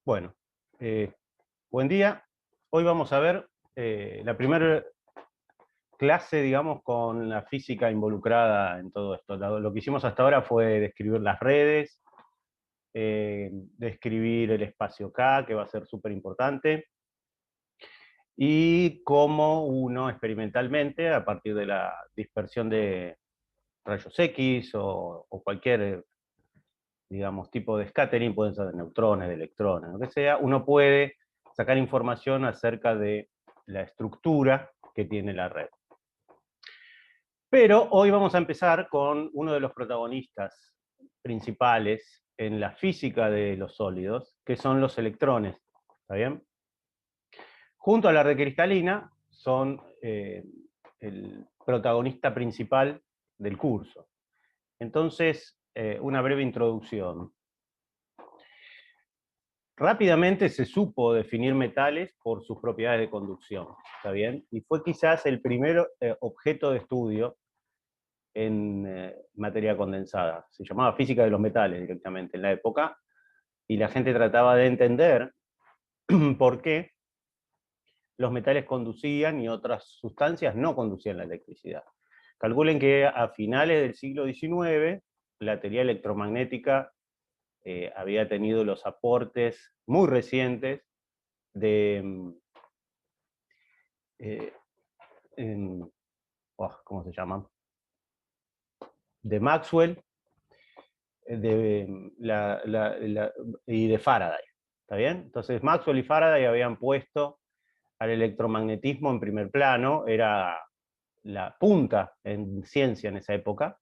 Bueno, buen día. Hoy vamos a ver la primera clase, digamos, con la física involucrada en todo esto. Lo que hicimos hasta ahora fue describir las redes, describir el espacio K, que va a ser súper importante, y cómo uno experimentalmente, a partir de la dispersión de rayos X o cualquier, digamos, tipo de scattering, pueden ser de neutrones, de electrones, lo que sea, uno puede sacar información acerca de la estructura que tiene la red. Pero hoy vamos a empezar con uno de los protagonistas principales en la física de los sólidos, que son los electrones. ¿Está bien? Junto a la red cristalina son el protagonista principal del curso. Entonces, una breve introducción. Rápidamente se supo definir metales por sus propiedades de conducción, ¿está bien? Y fue quizás el primer objeto de estudio en materia condensada. Se llamaba física de los metales directamente en la época, y la gente trataba de entender por qué los metales conducían y otras sustancias no conducían la electricidad. Calculen que a finales del siglo XIX la teoría electromagnética había tenido los aportes muy recientes de eh, ¿cómo se llama? De Maxwell y de Faraday. ¿Está bien? Entonces Maxwell y Faraday habían puesto al electromagnetismo en primer plano, era la punta en ciencia en esa época,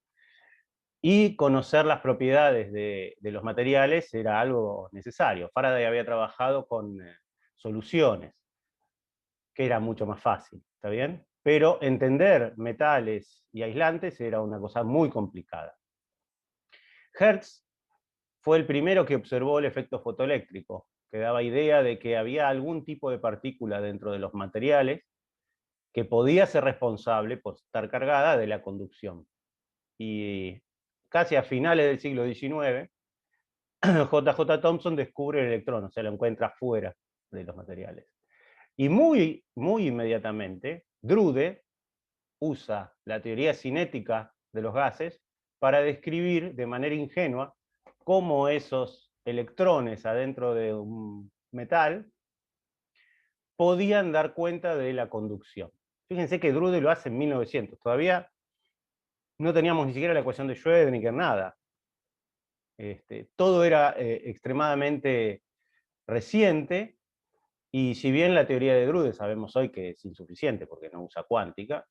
y conocer las propiedades de los materiales era algo necesario. Faraday había trabajado con soluciones, que era mucho más fácil, ¿está bien? Pero entender metales y aislantes era una cosa muy complicada. Hertz fue el primero que observó el efecto fotoeléctrico, que daba idea de que había algún tipo de partícula dentro de los materiales que podía ser responsable por estar cargada de la conducción. Y casi a finales del siglo XIX, J.J. Thomson descubre el electrón, o sea, lo encuentra fuera de los materiales. Y muy inmediatamente, Drude usa la teoría cinética de los gases para describir de manera ingenua cómo esos electrones adentro de un metal podían dar cuenta de la conducción. Fíjense que Drude lo hace en 1900, todavía no teníamos ni siquiera la ecuación de Schrödinger, nada. Todo era extremadamente reciente, y si bien la teoría de Drude sabemos hoy que es insuficiente porque no usa cuántica,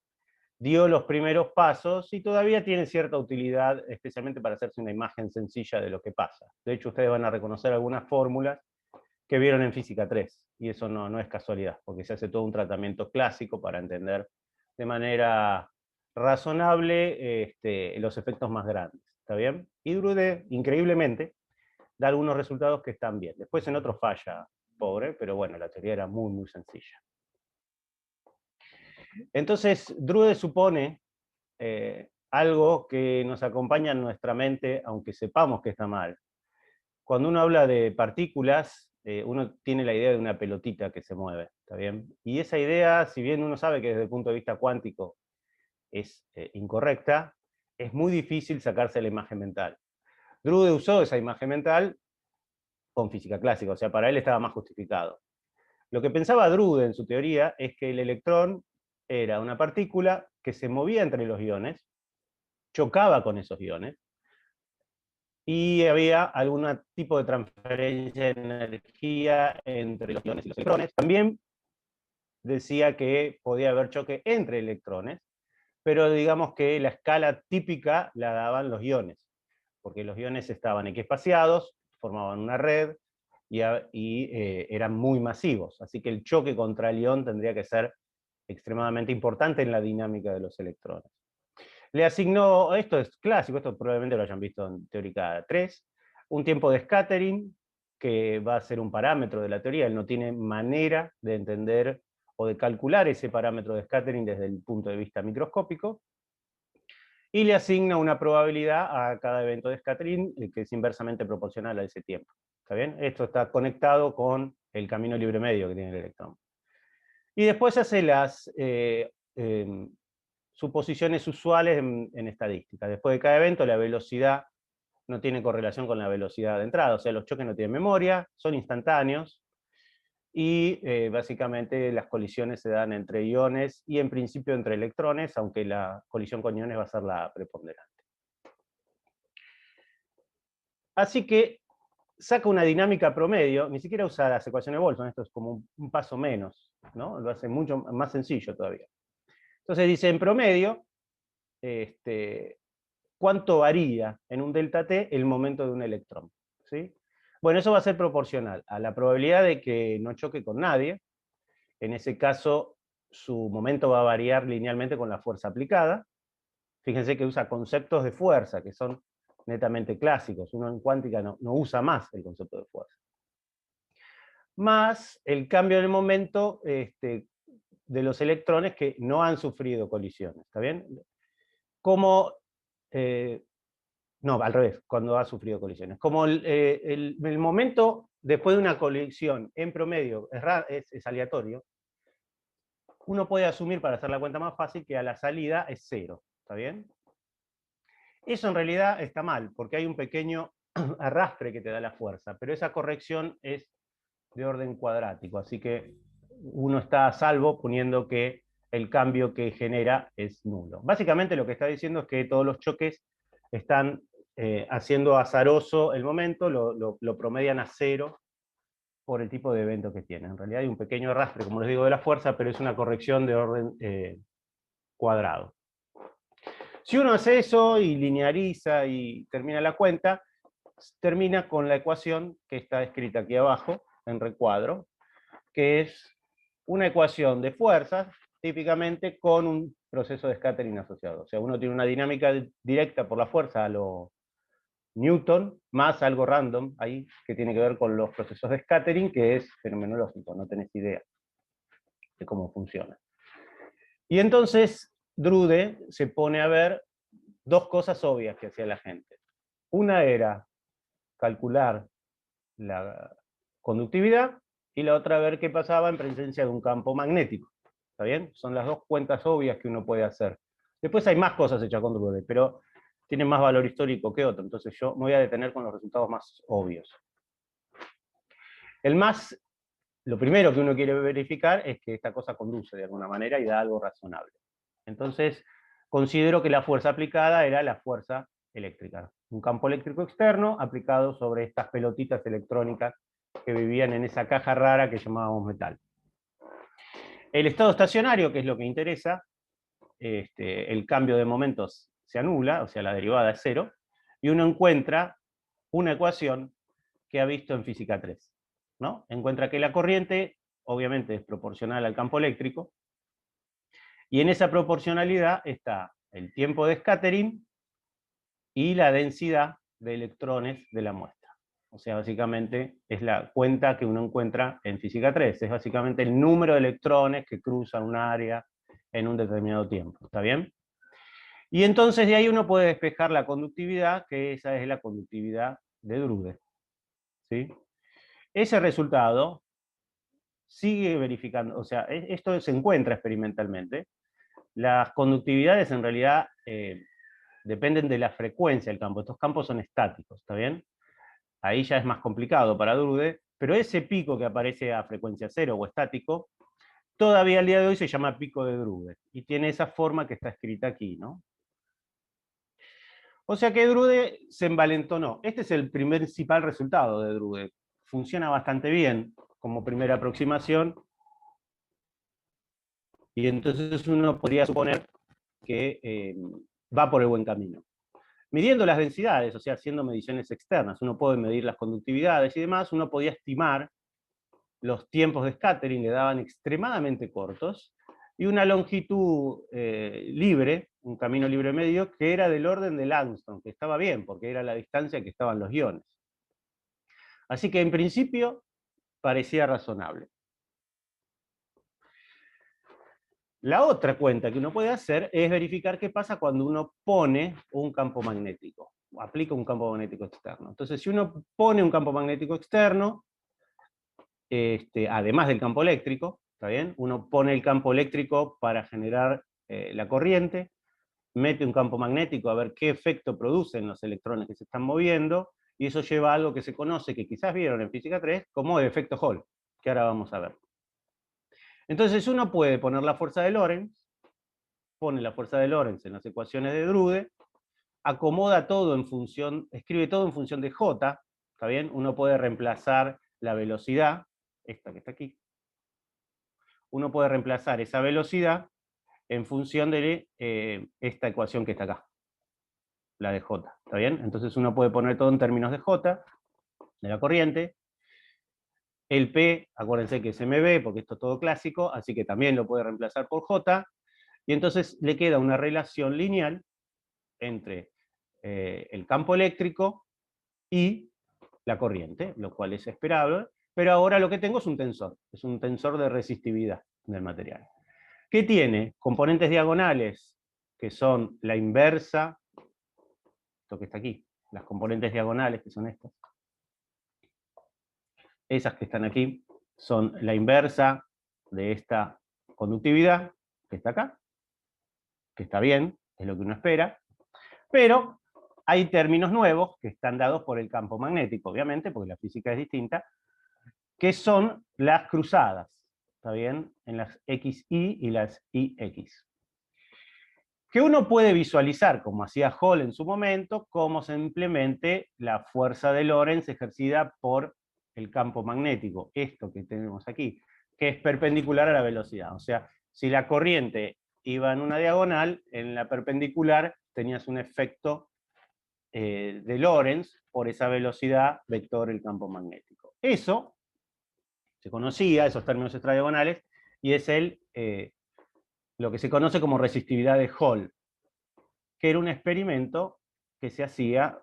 dio los primeros pasos y todavía tiene cierta utilidad, especialmente para hacerse una imagen sencilla de lo que pasa. De hecho, ustedes van a reconocer algunas fórmulas que vieron en Física 3, y eso no es casualidad, porque se hace todo un tratamiento clásico para entender de manera razonable los efectos más grandes. ¿Está bien? Y Drude, increíblemente, da algunos resultados que están bien. Después en otros falla, pobre, pero bueno, la teoría era muy sencilla. Entonces, Drude supone algo que nos acompaña en nuestra mente, aunque sepamos que está mal. Cuando uno habla de partículas, uno tiene la idea de una pelotita que se mueve, ¿está bien? Y esa idea, si bien uno sabe que desde el punto de vista cuántico es incorrecta, es muy difícil sacarse la imagen mental. Drude usó esa imagen mental con física clásica, o sea, para él estaba más justificado. Lo que pensaba Drude en su teoría es que el electrón era una partícula que se movía entre los iones, chocaba con esos iones, y había algún tipo de transferencia de energía entre los iones y los electrones. También decía que podía haber choque entre electrones, pero digamos que la escala típica la daban los iones, porque los iones estaban equiespaciados, formaban una red y eran muy masivos, así que el choque contra el ion tendría que ser extremadamente importante en la dinámica de los electrones. Le asignó, esto es clásico, esto probablemente lo hayan visto en Teórica 3, un tiempo de scattering, que va a ser un parámetro de la teoría. Él no tiene manera de entender o de calcular ese parámetro de scattering desde el punto de vista microscópico, y le asigna una probabilidad a cada evento de scattering que es inversamente proporcional a ese tiempo. ¿Está bien? Esto está conectado con el camino libre medio que tiene el electrón. Y después hace las suposiciones usuales en estadística. Después de cada evento, la velocidad no tiene correlación con la velocidad de entrada, o sea, los choques no tienen memoria, son instantáneos, y básicamente las colisiones se dan entre iones y en principio entre electrones, aunque la colisión con iones va a ser la preponderante. Así que saca una dinámica promedio, ni siquiera usa las ecuaciones de Boltzmann, esto es como un paso menos, ¿no? Lo hace mucho más sencillo todavía. Entonces dice, en promedio, cuánto varía en un delta T el momento de un electrón, ¿sí? Bueno, eso va a ser proporcional a la probabilidad de que no choque con nadie. En ese caso, su momento va a variar linealmente con la fuerza aplicada. Fíjense que usa conceptos de fuerza, que son netamente clásicos. Uno en cuántica no usa más el concepto de fuerza. Más el cambio en el momento de los electrones que no han sufrido colisiones, ¿está bien? Como, no, al revés, cuando ha sufrido colisiones. Como el momento después de una colisión en promedio es aleatorio, uno puede asumir, para hacer la cuenta más fácil, que a la salida es 0, ¿está bien? Eso en realidad está mal, porque hay un pequeño arrastre que te da la fuerza, pero esa corrección es de orden cuadrático, así que uno está a salvo poniendo que el cambio que genera es nulo. Básicamente lo que está diciendo es que todos los choques están haciendo azaroso el momento, lo promedian a 0 por el tipo de evento que tiene. En realidad hay un pequeño arrastre, como les digo, de la fuerza, pero es una corrección de orden cuadrado. Si uno hace eso y lineariza y termina la cuenta, termina con la ecuación que está escrita aquí abajo, en recuadro, que es una ecuación de fuerzas, típicamente con un proceso de scattering asociado. O sea, uno tiene una dinámica directa por la fuerza a lo Newton, más algo random ahí, que tiene que ver con los procesos de scattering, que es fenomenológico, no tenés idea de cómo funciona. Y entonces Drude se pone a ver dos cosas obvias que hacía la gente. Una era calcular la conductividad y la otra ver qué pasaba en presencia de un campo magnético. ¿Está bien? Son las dos cuentas obvias que uno puede hacer. Después hay más cosas hechas con Drude, pero tienen más valor histórico que otro, entonces yo me voy a detener con los resultados más obvios. Lo primero que uno quiere verificar es que esta cosa conduce de alguna manera y da algo razonable. Entonces, considero que la fuerza aplicada era la fuerza eléctrica. Un campo eléctrico externo aplicado sobre estas pelotitas electrónicas que vivían en esa caja rara que llamábamos metal. El estado estacionario, que es lo que interesa, el cambio de momentos se anula, o sea, la derivada es 0, y uno encuentra una ecuación que ha visto en física 3. ¿No? Encuentra que la corriente, obviamente, es proporcional al campo eléctrico, y en esa proporcionalidad está el tiempo de scattering y la densidad de electrones de la muestra. O sea, básicamente es la cuenta que uno encuentra en física 3, es básicamente el número de electrones que cruzan un área en un determinado tiempo, ¿está bien? Y entonces de ahí uno puede despejar la conductividad, que esa es la conductividad de Drude, ¿sí? Ese resultado sigue verificando, o sea, esto se encuentra experimentalmente. Las conductividades en realidad dependen de la frecuencia del campo. Estos campos son estáticos, ¿está bien? Ahí ya es más complicado para Drude, pero ese pico que aparece a frecuencia cero o estático, todavía al día de hoy se llama pico de Drude, y tiene esa forma que está escrita aquí, ¿no? O sea que Drude se envalentonó. Este es el principal resultado de Drude. Funciona bastante bien como primera aproximación, y entonces uno podría suponer que va por el buen camino. Midiendo las densidades, o sea, haciendo mediciones externas, uno puede medir las conductividades y demás, uno podía estimar los tiempos de scattering, le daban extremadamente cortos, y una longitud libre, un camino libre medio, que era del orden del Angstrom, que estaba bien, porque era la distancia que estaban los iones. Así que en principio parecía razonable. La otra cuenta que uno puede hacer es verificar qué pasa cuando uno pone un campo magnético. aplica un campo magnético externo. Entonces, si uno pone un campo magnético externo, además del campo eléctrico, ¿está bien? Uno pone el campo eléctrico para generar la corriente, mete un campo magnético a ver qué efecto producen los electrones que se están moviendo, y eso lleva a algo que se conoce, que quizás vieron en física 3, como el efecto Hall, que ahora vamos a ver. Entonces uno puede poner la fuerza de Lorentz, pone la fuerza de Lorentz en las ecuaciones de Drude, acomoda todo en función, escribe todo en función de J, ¿está bien? Uno puede reemplazar la velocidad, esta que está aquí, uno puede reemplazar esa velocidad en función de esta ecuación que está acá, la de J, ¿está bien? Entonces uno puede poner todo en términos de J, de la corriente. El P, acuérdense que es MB, porque esto es todo clásico, así que también lo puede reemplazar por J, y entonces le queda una relación lineal entre el campo eléctrico y la corriente, lo cual es esperable, pero ahora lo que tengo es un tensor de resistividad del material. ¿Qué tiene? Componentes diagonales, que son la inversa, esto que está aquí, las componentes diagonales, que son estas. Esas que están aquí son la inversa de esta conductividad, que está acá, que está bien, es lo que uno espera, pero hay términos nuevos que están dados por el campo magnético, obviamente, porque la física es distinta, que son las cruzadas, ¿está bien? En las XY y las IX. Que uno puede visualizar, como hacía Hall en su momento, cómo simplemente la fuerza de Lorentz ejercida por el campo magnético, esto que tenemos aquí, que es perpendicular a la velocidad. O sea, si la corriente iba en una diagonal, en la perpendicular tenías un efecto de Lorentz por esa velocidad vector el campo magnético. Eso se conocía, esos términos extradiagonales, y es lo que se conoce como resistividad de Hall, que era un experimento que se hacía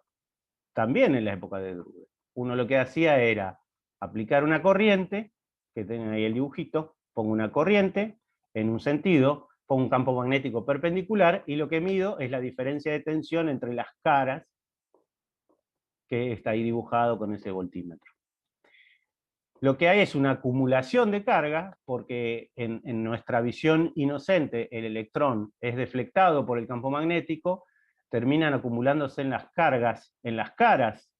también en la época de Drude. Uno lo que hacía era aplicar una corriente, que tienen ahí el dibujito, pongo una corriente en un sentido, pongo un campo magnético perpendicular, y lo que mido es la diferencia de tensión entre las caras, que está ahí dibujado con ese voltímetro. Lo que hay es una acumulación de carga, porque en nuestra visión inocente el electrón es deflectado por el campo magnético, terminan acumulándose en las cargas, en las caras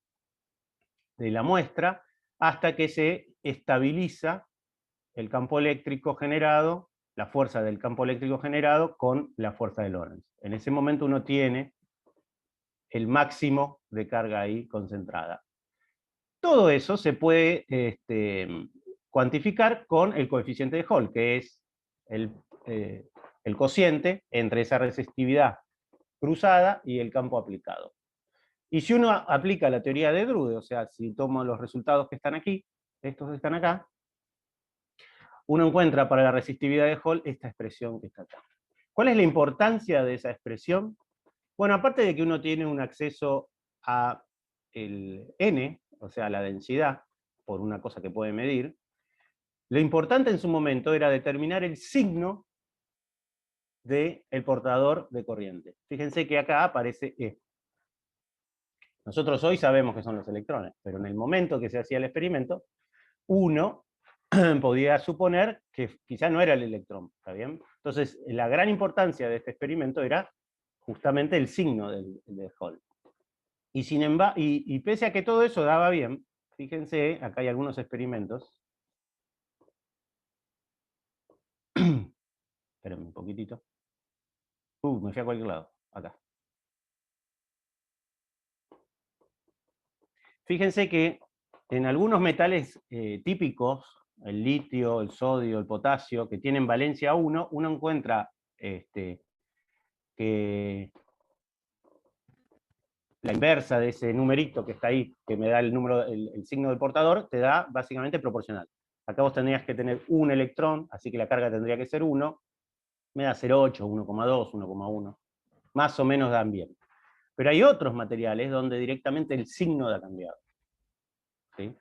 de la muestra, hasta que se estabiliza el campo eléctrico generado, la fuerza del campo eléctrico generado con la fuerza de Lorentz. En ese momento uno tiene el máximo de carga ahí concentrada. Todo eso se puede cuantificar con el coeficiente de Hall, que es el cociente entre esa resistividad cruzada y el campo aplicado. Y si uno aplica la teoría de Drude, o sea, si tomo los resultados que están aquí, estos que están acá, uno encuentra para la resistividad de Hall esta expresión que está acá. ¿Cuál es la importancia de esa expresión? Bueno, aparte de que uno tiene un acceso a el N, o sea, la densidad, por una cosa que puede medir, lo importante en su momento era determinar el signo del portador de corriente. Fíjense que acá aparece E. Nosotros hoy sabemos que son los electrones, pero en el momento que se hacía el experimento, uno podía suponer que quizá no era el electrón, ¿está bien? Entonces, la gran importancia de este experimento era justamente el signo de Hall. Y, y pese a que todo eso daba bien, fíjense, acá hay algunos experimentos. Espérenme un poquitito. Me fui a cualquier lado, acá. Fíjense que en algunos metales típicos, el litio, el sodio, el potasio, que tienen valencia 1, uno encuentra que la inversa de ese numerito que está ahí, que me da el número, el signo del portador, te da básicamente proporcional. Acá vos tendrías que tener un electrón, así que la carga tendría que ser 1, me da 0,8, 1,2, 1,1. Más o menos dan bien. Pero hay otros materiales donde directamente el signo da cambiado. ¿Sí?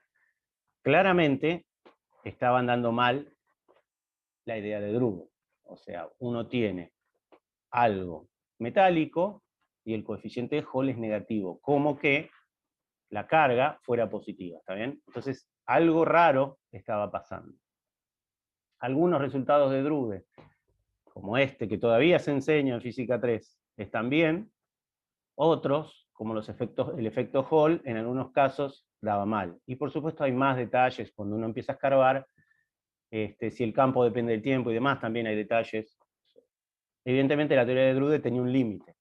Claramente estaban dando mal la idea de Drude. O sea, uno tiene algo metálico y el coeficiente de Hall es negativo, como que la carga fuera positiva, ¿está bien? Entonces, algo raro estaba pasando. Algunos resultados de Drude, como este, que todavía se enseña en Física 3, están bien. Otros, como el efecto Hall, en algunos casos daba mal. Y por supuesto hay más detalles cuando uno empieza a escarbar. Si el campo depende del tiempo y demás, también hay detalles. Evidentemente la teoría de Drude tenía un límite,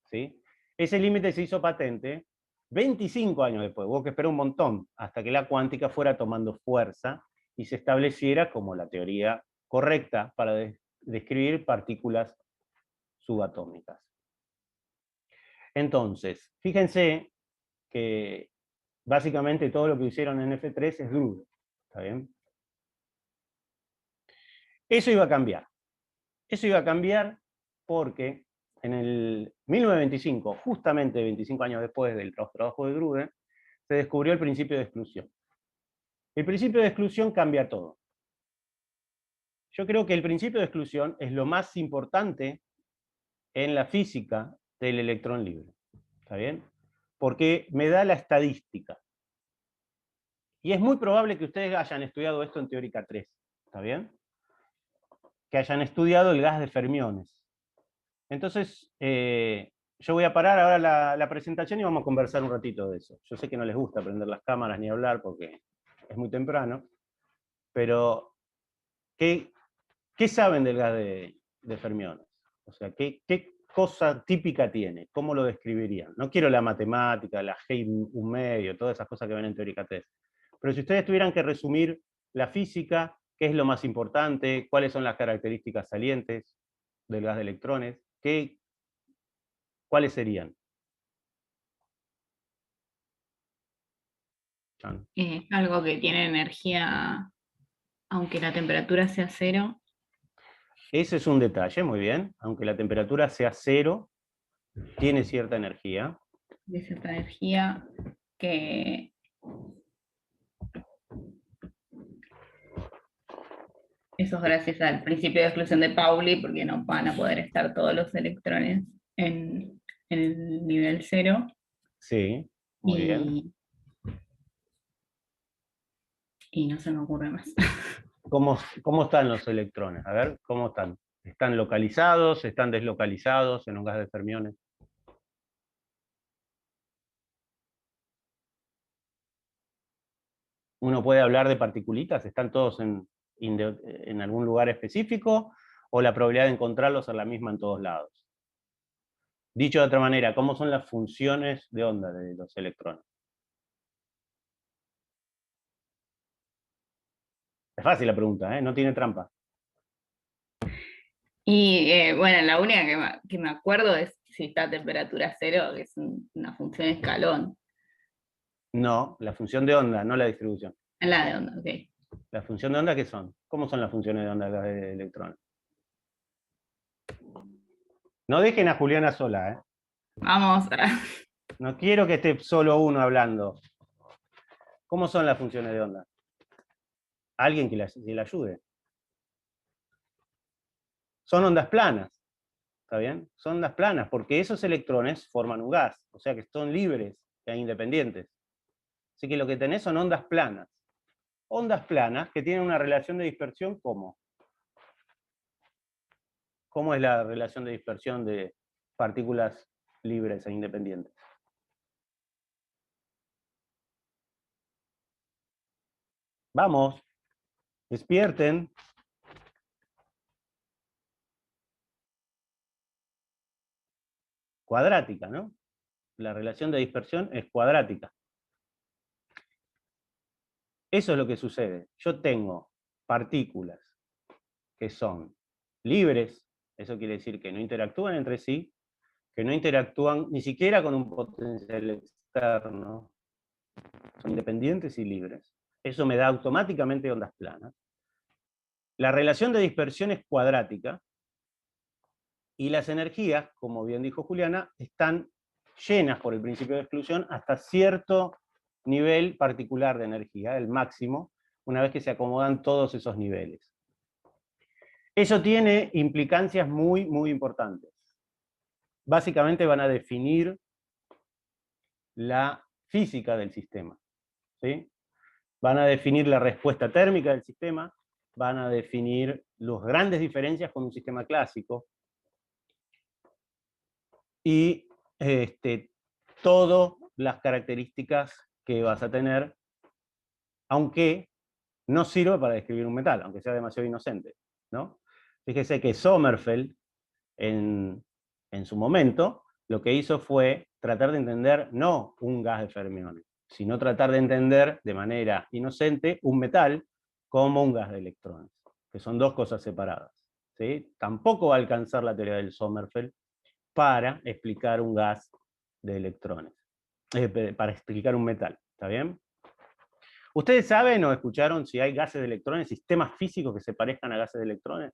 ¿sí? Ese límite se hizo patente 25 años después. Hubo que esperar un montón hasta que la cuántica fuera tomando fuerza y se estableciera como la teoría correcta para describir partículas subatómicas. Entonces, fíjense que básicamente todo lo que hicieron en F3 es Drude, ¿está bien? Eso iba a cambiar. Eso iba a cambiar porque en el 1925, justamente 25 años después del trabajo de Drude, se descubrió el principio de exclusión. El principio de exclusión cambia todo. Yo creo que el principio de exclusión es lo más importante en la física del electrón libre. ¿Está bien? Porque me da la estadística. Y es muy probable que ustedes hayan estudiado esto en Teórica 3. ¿Está bien? Que hayan estudiado el gas de fermiones. Entonces, yo voy a parar ahora la presentación y vamos a conversar un ratito de eso. Yo sé que no les gusta prender las cámaras ni hablar porque es muy temprano, pero ¿qué saben del gas de fermiones? O sea, ¿qué cosa típica tiene? ¿Cómo lo describirían? No quiero la matemática, la G un medio, todas esas cosas que ven en Teórica 3. Pero si ustedes tuvieran que resumir la física, ¿qué es lo más importante? ¿Cuáles son las características salientes del gas de electrones? ¿Cuáles serían? Algo que tiene energía, aunque la temperatura sea cero. Ese es un detalle, muy bien. Aunque la temperatura sea cero, tiene cierta energía. De cierta energía que eso es gracias al principio de exclusión de Pauli, porque no van a poder estar todos los electrones en el nivel cero. Sí, muy bien. Y, y no se me ocurre más. ¿Cómo están los electrones? A ver, ¿cómo están? ¿Están localizados? ¿Están deslocalizados en un gas de fermiones? ¿Uno puede hablar de particulitas? ¿Están todos en algún lugar específico? ¿O la probabilidad de encontrarlos es la misma en todos lados? Dicho de otra manera, ¿cómo son las funciones de onda de los electrones? Es fácil la pregunta, ¿eh? No tiene trampa. Y bueno, la única que me acuerdo es si está a temperatura cero, que es una función escalón. No, la función de onda, no la distribución. La de onda, ok. ¿La función de onda qué son? ¿Cómo son las funciones de onda de electrones? No dejen a Juliana sola, ¿eh? Vamos a... No quiero que esté solo uno hablando. ¿Cómo son las funciones de onda? Alguien que la ayude. Son ondas planas, ¿está bien? Son ondas planas, porque esos electrones forman un gas, o sea que son libres e independientes. Así que lo que tenés son ondas planas. Ondas planas que tienen una relación de dispersión, ¿cómo? ¿Cómo es la relación de dispersión de partículas libres e independientes? Vamos, despierten. Cuadrática, ¿no? La relación de dispersión es cuadrática. Eso es lo que sucede. Yo tengo partículas que son libres, eso quiere decir que no interactúan entre sí, que no interactúan ni siquiera con un potencial externo, son independientes y libres. Eso me da automáticamente ondas planas. La relación de dispersión es cuadrática y las energías, como bien dijo Juliana, están llenas por el principio de exclusión hasta cierto nivel particular de energía, el máximo, una vez que se acomodan todos esos niveles. Eso tiene implicancias muy, muy importantes. básicamente van a definir la física del sistema, ¿sí? Van a definir la respuesta térmica del sistema, van a definir las grandes diferencias con un sistema clásico, y todas las características que vas a tener, aunque no sirve para describir un metal, aunque sea demasiado inocente, ¿no? Fíjese que Sommerfeld, en su momento, lo que hizo fue tratar de entender no un gas de fermiones, sino tratar de entender de manera inocente un metal como un gas de electrones, que son dos cosas separadas, ¿sí? Tampoco va a alcanzar la teoría del Sommerfeld para explicar un gas de electrones, para explicar un metal, ¿está bien? ¿Ustedes saben o escucharon si hay gases de electrones, sistemas físicos que se parezcan a gases de electrones?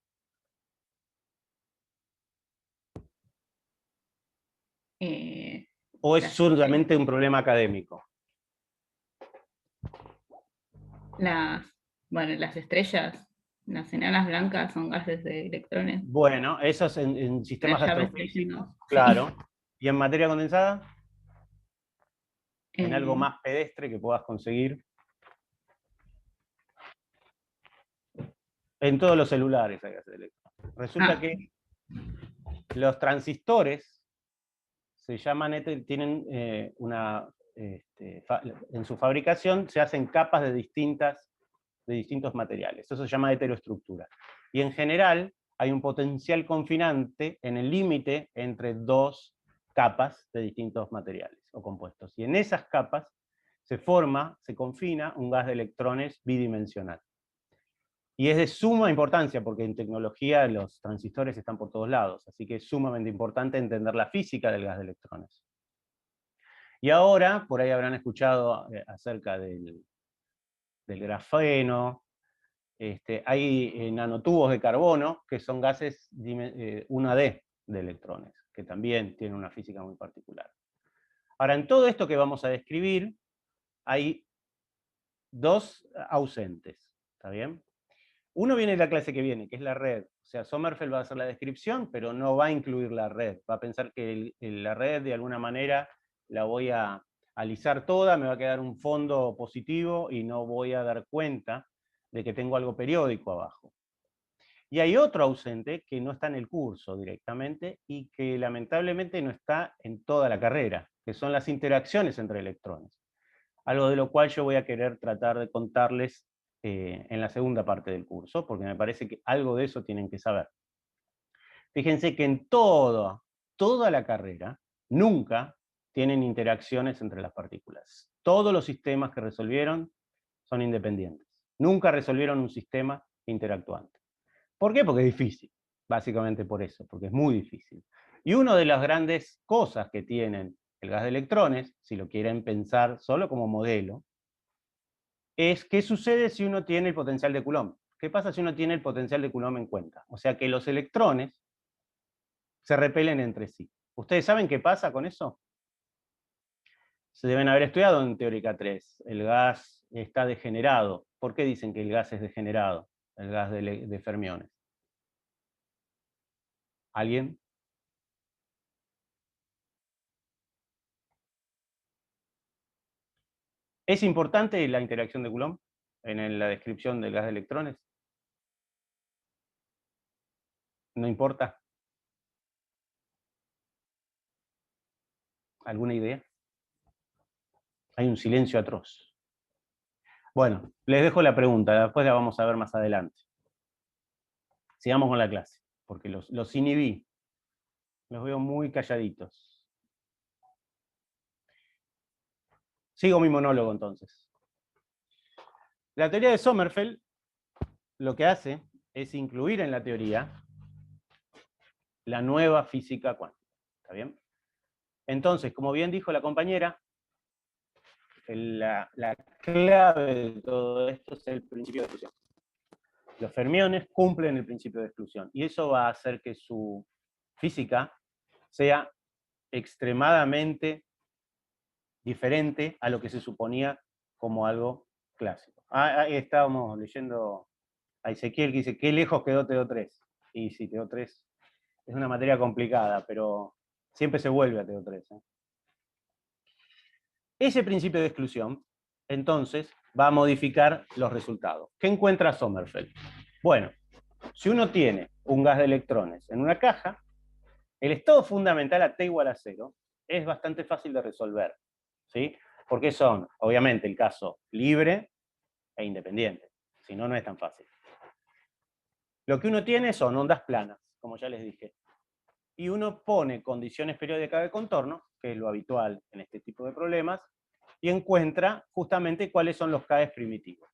¿O es solamente un problema académico? Bueno, las estrellas, las enanas blancas son gases de electrones. Bueno, eso es en sistemas Las llaves astrofísicos, sí. claro. ¿Y en materia condensada? ¿En algo Eh, más pedestre que puedas conseguir? En todos los celulares hay gases de electrones. Resulta que los transistores se llaman, tienen en su fabricación se hacen capas de distintos materiales. Eso se llama heteroestructura. Y en general hay un potencial confinante en el límite entre dos capas de distintos materiales o compuestos. Y en esas capas se confina un gas de electrones bidimensional. Y es de suma importancia, porque en tecnología los transistores están por todos lados, así que es sumamente importante entender la física del gas de electrones. Y ahora, por ahí habrán escuchado acerca del grafeno, hay nanotubos de carbono, que son gases 1D de electrones, que también tienen una física muy particular. Ahora, en todo esto que vamos a describir, hay dos ausentes, ¿está bien? Uno viene de la clase que viene, que es la red. O sea, Sommerfeld va a hacer la descripción, pero no va a incluir la red. Va a pensar que la red, de alguna manera, la voy a alisar toda, me va a quedar un fondo positivo y no voy a dar cuenta de que tengo algo periódico abajo. Y hay otro ausente que no está en el curso directamente y que lamentablemente no está en toda la carrera, que son las interacciones entre electrones. Algo de lo cual yo voy a querer tratar de contarles en la segunda parte del curso, porque me parece que algo de eso tienen que saber. Fíjense que en toda la carrera, nunca tienen interacciones entre las partículas. Todos los sistemas que resolvieron son independientes. Nunca resolvieron un sistema interactuante. ¿Por qué? Porque es difícil. Básicamente por eso, porque es muy difícil. Y una de las grandes cosas que tienen el gas de electrones, si lo quieren pensar solo como modelo, es qué sucede si uno tiene el potencial de Coulomb. ¿Qué pasa si uno tiene el potencial de Coulomb en cuenta? O sea que los electrones se repelen entre sí. ¿Ustedes saben qué pasa con eso? Se deben haber estudiado en teórica 3. El gas está degenerado. ¿Por qué dicen que el gas es degenerado? El gas de fermiones. ¿Alguien? ¿Es importante la interacción de Coulomb en la descripción del gas de electrones? ¿No importa? ¿Alguna idea? Hay un silencio atroz. Bueno, les dejo la pregunta, después la vamos a ver más adelante. Sigamos con la clase, porque los inhibí. Los veo muy calladitos. Sigo mi monólogo entonces. La teoría de Sommerfeld lo que hace es incluir en la teoría la nueva física cuántica. ¿Está bien? Entonces, como bien dijo la compañera, la clave de todo esto es el principio de exclusión. Los fermiones cumplen el principio de exclusión y eso va a hacer que su física sea extremadamente diferente a lo que se suponía como algo clásico. Ahí estábamos leyendo a Ezequiel que dice, ¿qué lejos quedó TO3? Y sí, TO3 es una materia complicada, pero Siempre se vuelve a TO3. Ese principio de exclusión, entonces, va a modificar los resultados. ¿Qué encuentra Sommerfeld? Bueno, si uno tiene un gas de electrones en una caja, el estado fundamental a T igual a 0 es bastante fácil de resolver, ¿sí? Porque son, obviamente, el caso libre e independiente. Si no, no es tan fácil. Lo que uno tiene son ondas planas, como ya les dije. Y uno pone condiciones periódicas de contorno, que es lo habitual en este tipo de problemas, y encuentra justamente cuáles son los Ks permitidos.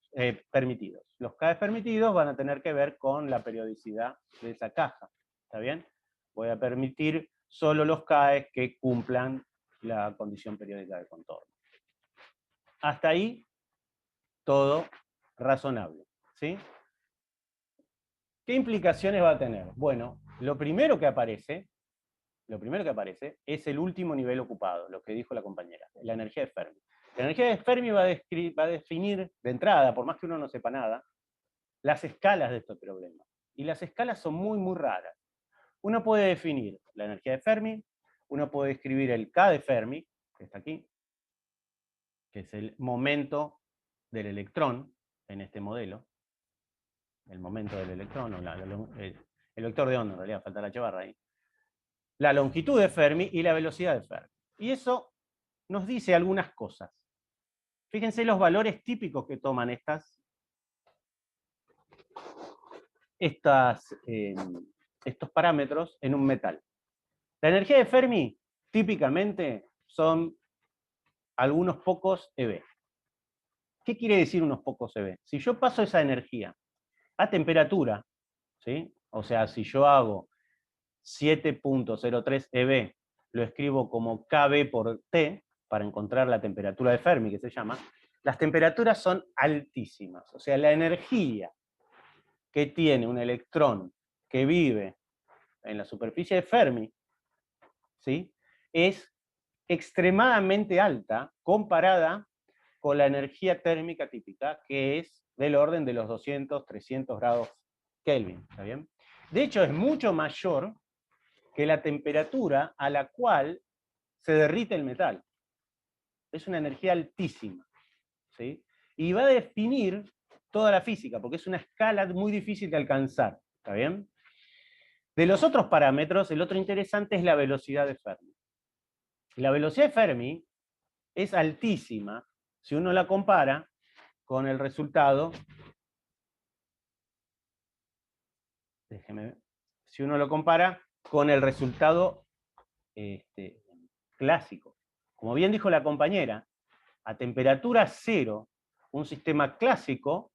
Los Ks permitidos van a tener que ver con la periodicidad de esa caja. ¿Está bien? Voy a permitir solo los Ks que cumplan la condición periódica de contorno. Hasta ahí, todo razonable. ¿Sí? ¿Qué implicaciones va a tener? Bueno, lo primero que aparece es el último nivel ocupado, lo que dijo la compañera, la energía de Fermi. La energía de Fermi va a definir de entrada, por más que uno no sepa nada, las escalas de estos problemas. Y las escalas son muy, muy raras. Uno puede definir la energía de Fermi, uno puede escribir el K de Fermi, que está aquí, que es el momento del electrón en este modelo, el momento del electrón, o el vector de onda, en realidad, falta la H-barra ahí, la longitud de Fermi y la velocidad de Fermi. Y eso nos dice algunas cosas. Fíjense los valores típicos que toman estos parámetros en un metal. La energía de Fermi típicamente son algunos pocos eV. ¿Qué quiere decir unos pocos eV? Si yo paso esa energía a temperatura, ¿sí? O sea, si yo hago 7.03 eV, lo escribo como kB por T, para encontrar la temperatura de Fermi, que se llama, las temperaturas son altísimas. O sea, la energía que tiene un electrón que vive en la superficie de Fermi, ¿sí?, es extremadamente alta comparada con la energía térmica típica, que es del orden de los 200, 300 grados Kelvin. ¿Está bien? De hecho, es mucho mayor que la temperatura a la cual se derrite el metal. Es una energía altísima, ¿sí? Y va a definir toda la física, porque es una escala muy difícil de alcanzar. ¿Está bien? De los otros parámetros, el otro interesante es la velocidad de Fermi. La velocidad de Fermi es altísima si uno la compara con el resultado, si uno lo compara con el resultado clásico. Como bien dijo la compañera, a temperatura cero, un sistema clásico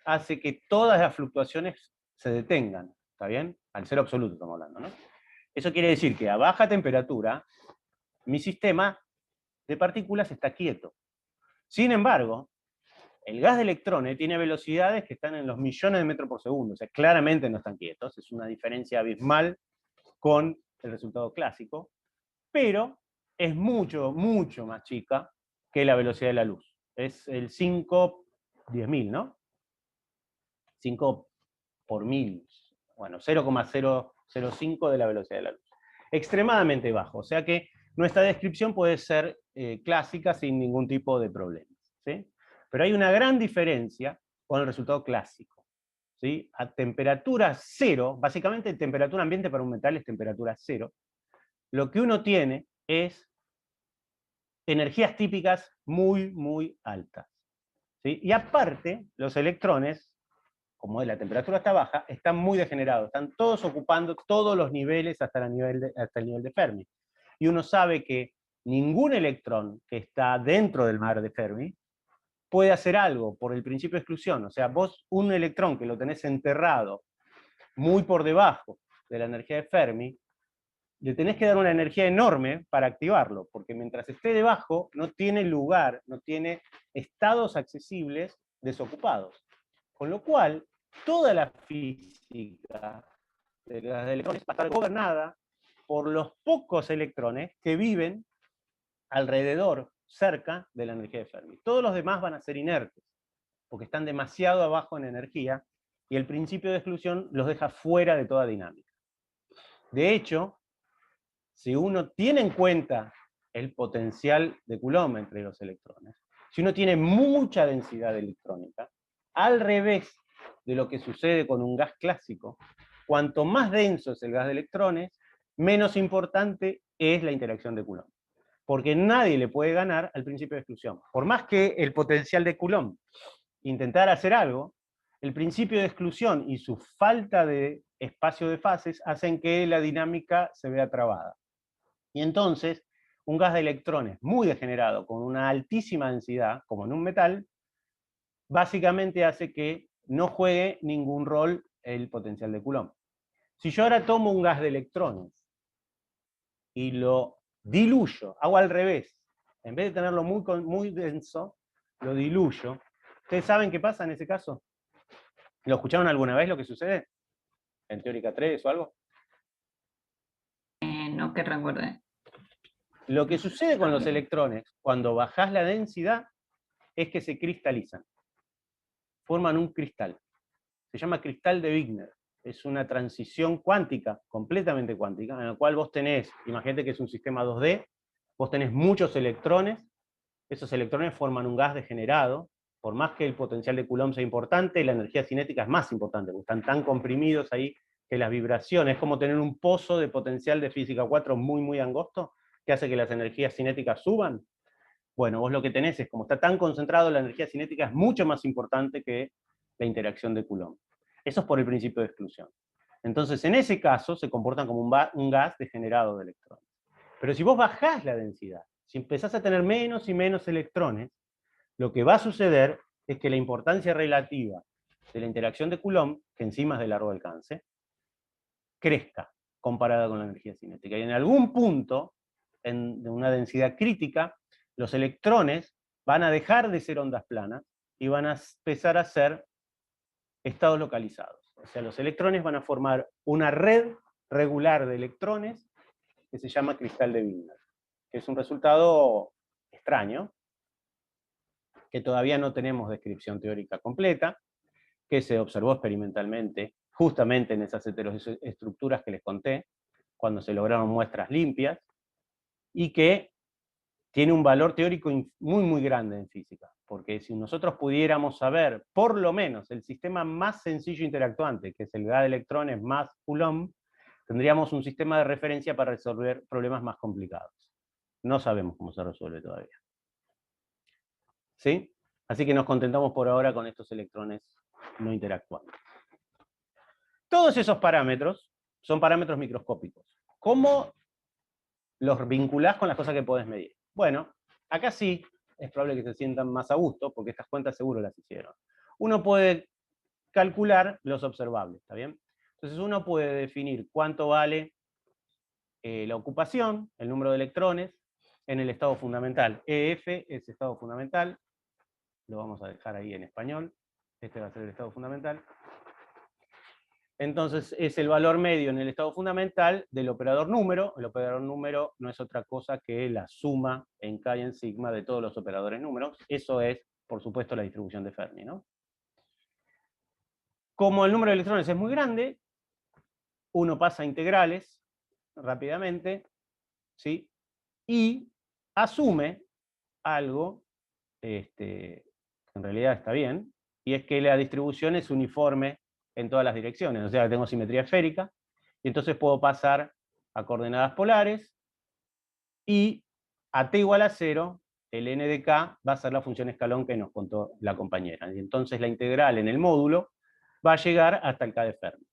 hace que todas las fluctuaciones se detengan. ¿Está bien? Al cero absoluto estamos hablando, ¿no? Eso quiere decir que a baja temperatura, mi sistema de partículas está quieto. Sin embargo, el gas de electrones tiene velocidades que están en los millones de metros por segundo, o sea, claramente no están quietos, es una diferencia abismal con el resultado clásico, pero es mucho, mucho más chica que la velocidad de la luz. Es el 5 10.000, ¿no? 5 por 1000, bueno, 0,005 de la velocidad de la luz. Extremadamente bajo, o sea que nuestra descripción puede ser clásica sin ningún tipo de problemas, ¿sí? Pero hay una gran diferencia con el resultado clásico, ¿sí? A temperatura cero, básicamente temperatura ambiente para un metal es temperatura cero, lo que uno tiene es energías típicas muy, muy altas, ¿sí? Y aparte, los electrones, como la temperatura está baja, están muy degenerados, están todos ocupando todos los niveles hasta el nivel de Fermi. Y uno sabe que ningún electrón que está dentro del mar de Fermi puede hacer algo por el principio de exclusión. O sea, vos un electrón que lo tenés enterrado muy por debajo de la energía de Fermi, le tenés que dar una energía enorme para activarlo, porque mientras esté debajo no tiene lugar, no tiene estados accesibles desocupados. Con lo cual, toda la física de los electrones va a estar gobernada por los pocos electrones que viven alrededor, cerca de la energía de Fermi. Todos los demás van a ser inertes, porque están demasiado abajo en energía, y el principio de exclusión los deja fuera de toda dinámica. De hecho, si uno tiene en cuenta el potencial de Coulomb entre los electrones, si uno tiene mucha densidad electrónica, al revés de lo que sucede con un gas clásico, cuanto más denso es el gas de electrones, menos importante es la interacción de Coulomb. Porque nadie le puede ganar al principio de exclusión. Por más que el potencial de Coulomb intentara hacer algo, el principio de exclusión y su falta de espacio de fases hacen que la dinámica se vea trabada. Y entonces, un gas de electrones muy degenerado, con una altísima densidad, como en un metal, básicamente hace que no juegue ningún rol el potencial de Coulomb. Si yo ahora tomo un gas de electrones y lo diluyo, hago al revés, en vez de tenerlo muy denso, lo diluyo. ¿Ustedes saben qué pasa en ese caso? ¿Lo escucharon alguna vez lo que sucede? ¿En Teórica 3 o algo? No que recuerde. Lo que sucede con los electrones, cuando bajás la densidad, es que se cristalizan. Forman un cristal. Se llama cristal de Wigner. Es una transición cuántica, completamente cuántica, en la cual vos tenés, imagínate que es un sistema 2D, vos tenés muchos electrones, esos electrones forman un gas degenerado, por más que el potencial de Coulomb sea importante, la energía cinética es más importante, porque están tan comprimidos ahí que las vibraciones, es como tener un pozo de potencial de física 4 muy angosto, que hace que las energías cinéticas suban. Bueno, vos lo que tenés es, como está tan concentrado, la energía cinética es mucho más importante que la interacción de Coulomb. Eso es por el principio de exclusión. Entonces, en ese caso, se comportan como un gas degenerado de electrones. Pero si vos bajás la densidad, si empezás a tener menos y menos electrones, lo que va a suceder es que la importancia relativa de la interacción de Coulomb, que encima es de largo alcance, crezca comparada con la energía cinética. Y en algún punto, de una densidad crítica, los electrones van a dejar de ser ondas planas y van a empezar a ser estados localizados. O sea, los electrones van a formar una red regular de electrones que se llama cristal de Wigner, que es un resultado extraño, que todavía no tenemos descripción teórica completa, que se observó experimentalmente justamente en esas heteroestructuras que les conté, cuando se lograron muestras limpias, y que tiene un valor teórico muy grande en física, porque si nosotros pudiéramos saber, por lo menos, el sistema más sencillo interactuante, que es el gas de electrones más Coulomb, tendríamos un sistema de referencia para resolver problemas más complicados. No sabemos cómo se resuelve todavía. ¿Sí? Así que nos contentamos por ahora con estos electrones no interactuantes. Todos esos parámetros son parámetros microscópicos. ¿Cómo los vinculás con las cosas que podés medir? Bueno, acá sí es probable que se sientan más a gusto, porque estas cuentas seguro las hicieron. Uno puede calcular los observables, ¿está bien? Entonces uno puede definir cuánto vale la ocupación, el número de electrones, en el estado fundamental. EF es estado fundamental, lo vamos a dejar ahí en español, este va a ser el estado fundamental. Entonces es el valor medio en el estado fundamental del operador número. El operador número no es otra cosa que la suma en K y en sigma de todos los operadores números. Eso es, por supuesto, la distribución de Fermi, ¿no? Como el número de electrones es muy grande, uno pasa a integrales rápidamente, ¿sí? Y asume algo, en realidad está bien, y es que la distribución es uniforme en todas las direcciones, o sea, tengo simetría esférica, y entonces puedo pasar a coordenadas polares, y a t igual a 0, el n de k va a ser la función escalón que nos contó la compañera, y entonces la integral en el módulo va a llegar hasta el k de Fermi.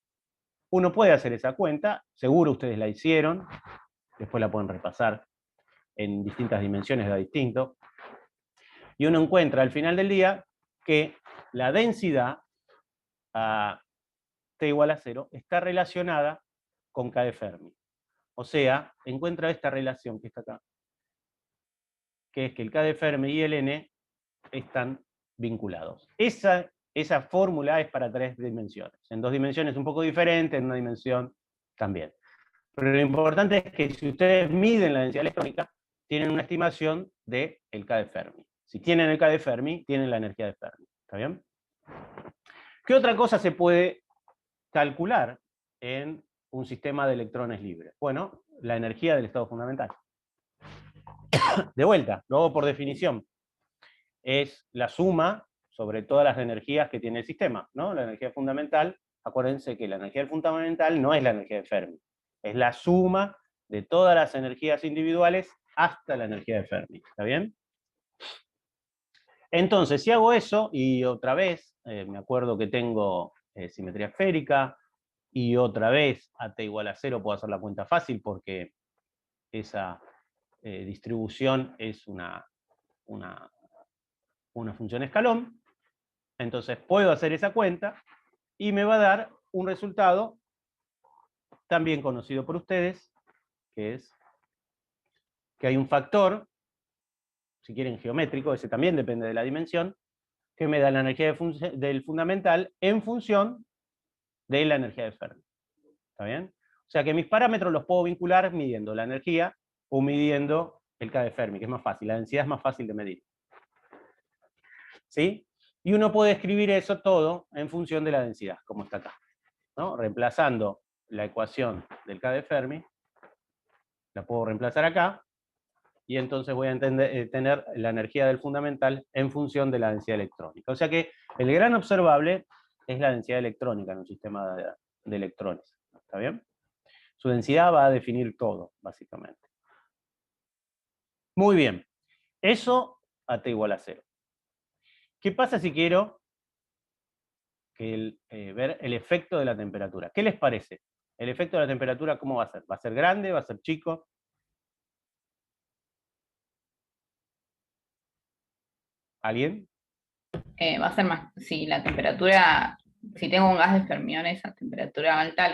Uno puede hacer esa cuenta, seguro ustedes la hicieron, después la pueden repasar en distintas dimensiones, da distinto, y uno encuentra al final del día que la densidad a t igual a 0 está relacionada con K de Fermi. O sea, encuentra esta relación que está acá, que es que el K de Fermi y el n están vinculados. Esa fórmula es para 3 dimensiones. En 2 dimensiones un poco diferente, en una dimensión también. Pero lo importante es que si ustedes miden la densidad electrónica, tienen una estimación del K de Fermi. Si tienen el K de Fermi, tienen la energía de Fermi. ¿Está bien? ¿Qué otra cosa se puede calcular en un sistema de electrones libres? Bueno, la energía del estado fundamental. De vuelta, luego por definición, es la suma sobre todas las energías que tiene el sistema, ¿no? La energía fundamental, acuérdense que la energía fundamental no es la energía de Fermi, es la suma de todas las energías individuales hasta la energía de Fermi, ¿está bien? Entonces, si hago eso, y otra vez, me acuerdo que tengo simetría esférica, y otra vez a t igual a 0 puedo hacer la cuenta fácil porque esa distribución es una función escalón. Entonces puedo hacer esa cuenta y me va a dar un resultado también conocido por ustedes, que es que hay un factor, si quieren geométrico, ese también depende de la dimensión, que me da la energía del fundamental en función de la energía de Fermi. ¿Está bien? O sea que mis parámetros los puedo vincular midiendo la energía o midiendo el K de Fermi, que es más fácil, la densidad es más fácil de medir. ¿Sí? Y uno puede escribir eso todo en función de la densidad, como está acá, ¿no? Reemplazando la ecuación del K de Fermi, la puedo reemplazar acá, y entonces voy a tener la energía del fundamental en función de la densidad electrónica. O sea que el gran observable es la densidad electrónica en un sistema de electrones. ¿Está bien? Su densidad va a definir todo, básicamente. Muy bien. Eso a t igual a 0. ¿Qué pasa si quiero ver el efecto de la temperatura? ¿Qué les parece? ¿El efecto de la temperatura cómo va a ser? ¿Va a ser grande? ¿Va a ser chico? ¿Alguien? Va a ser más, si la temperatura, si tengo un gas de fermiones a temperatura alta,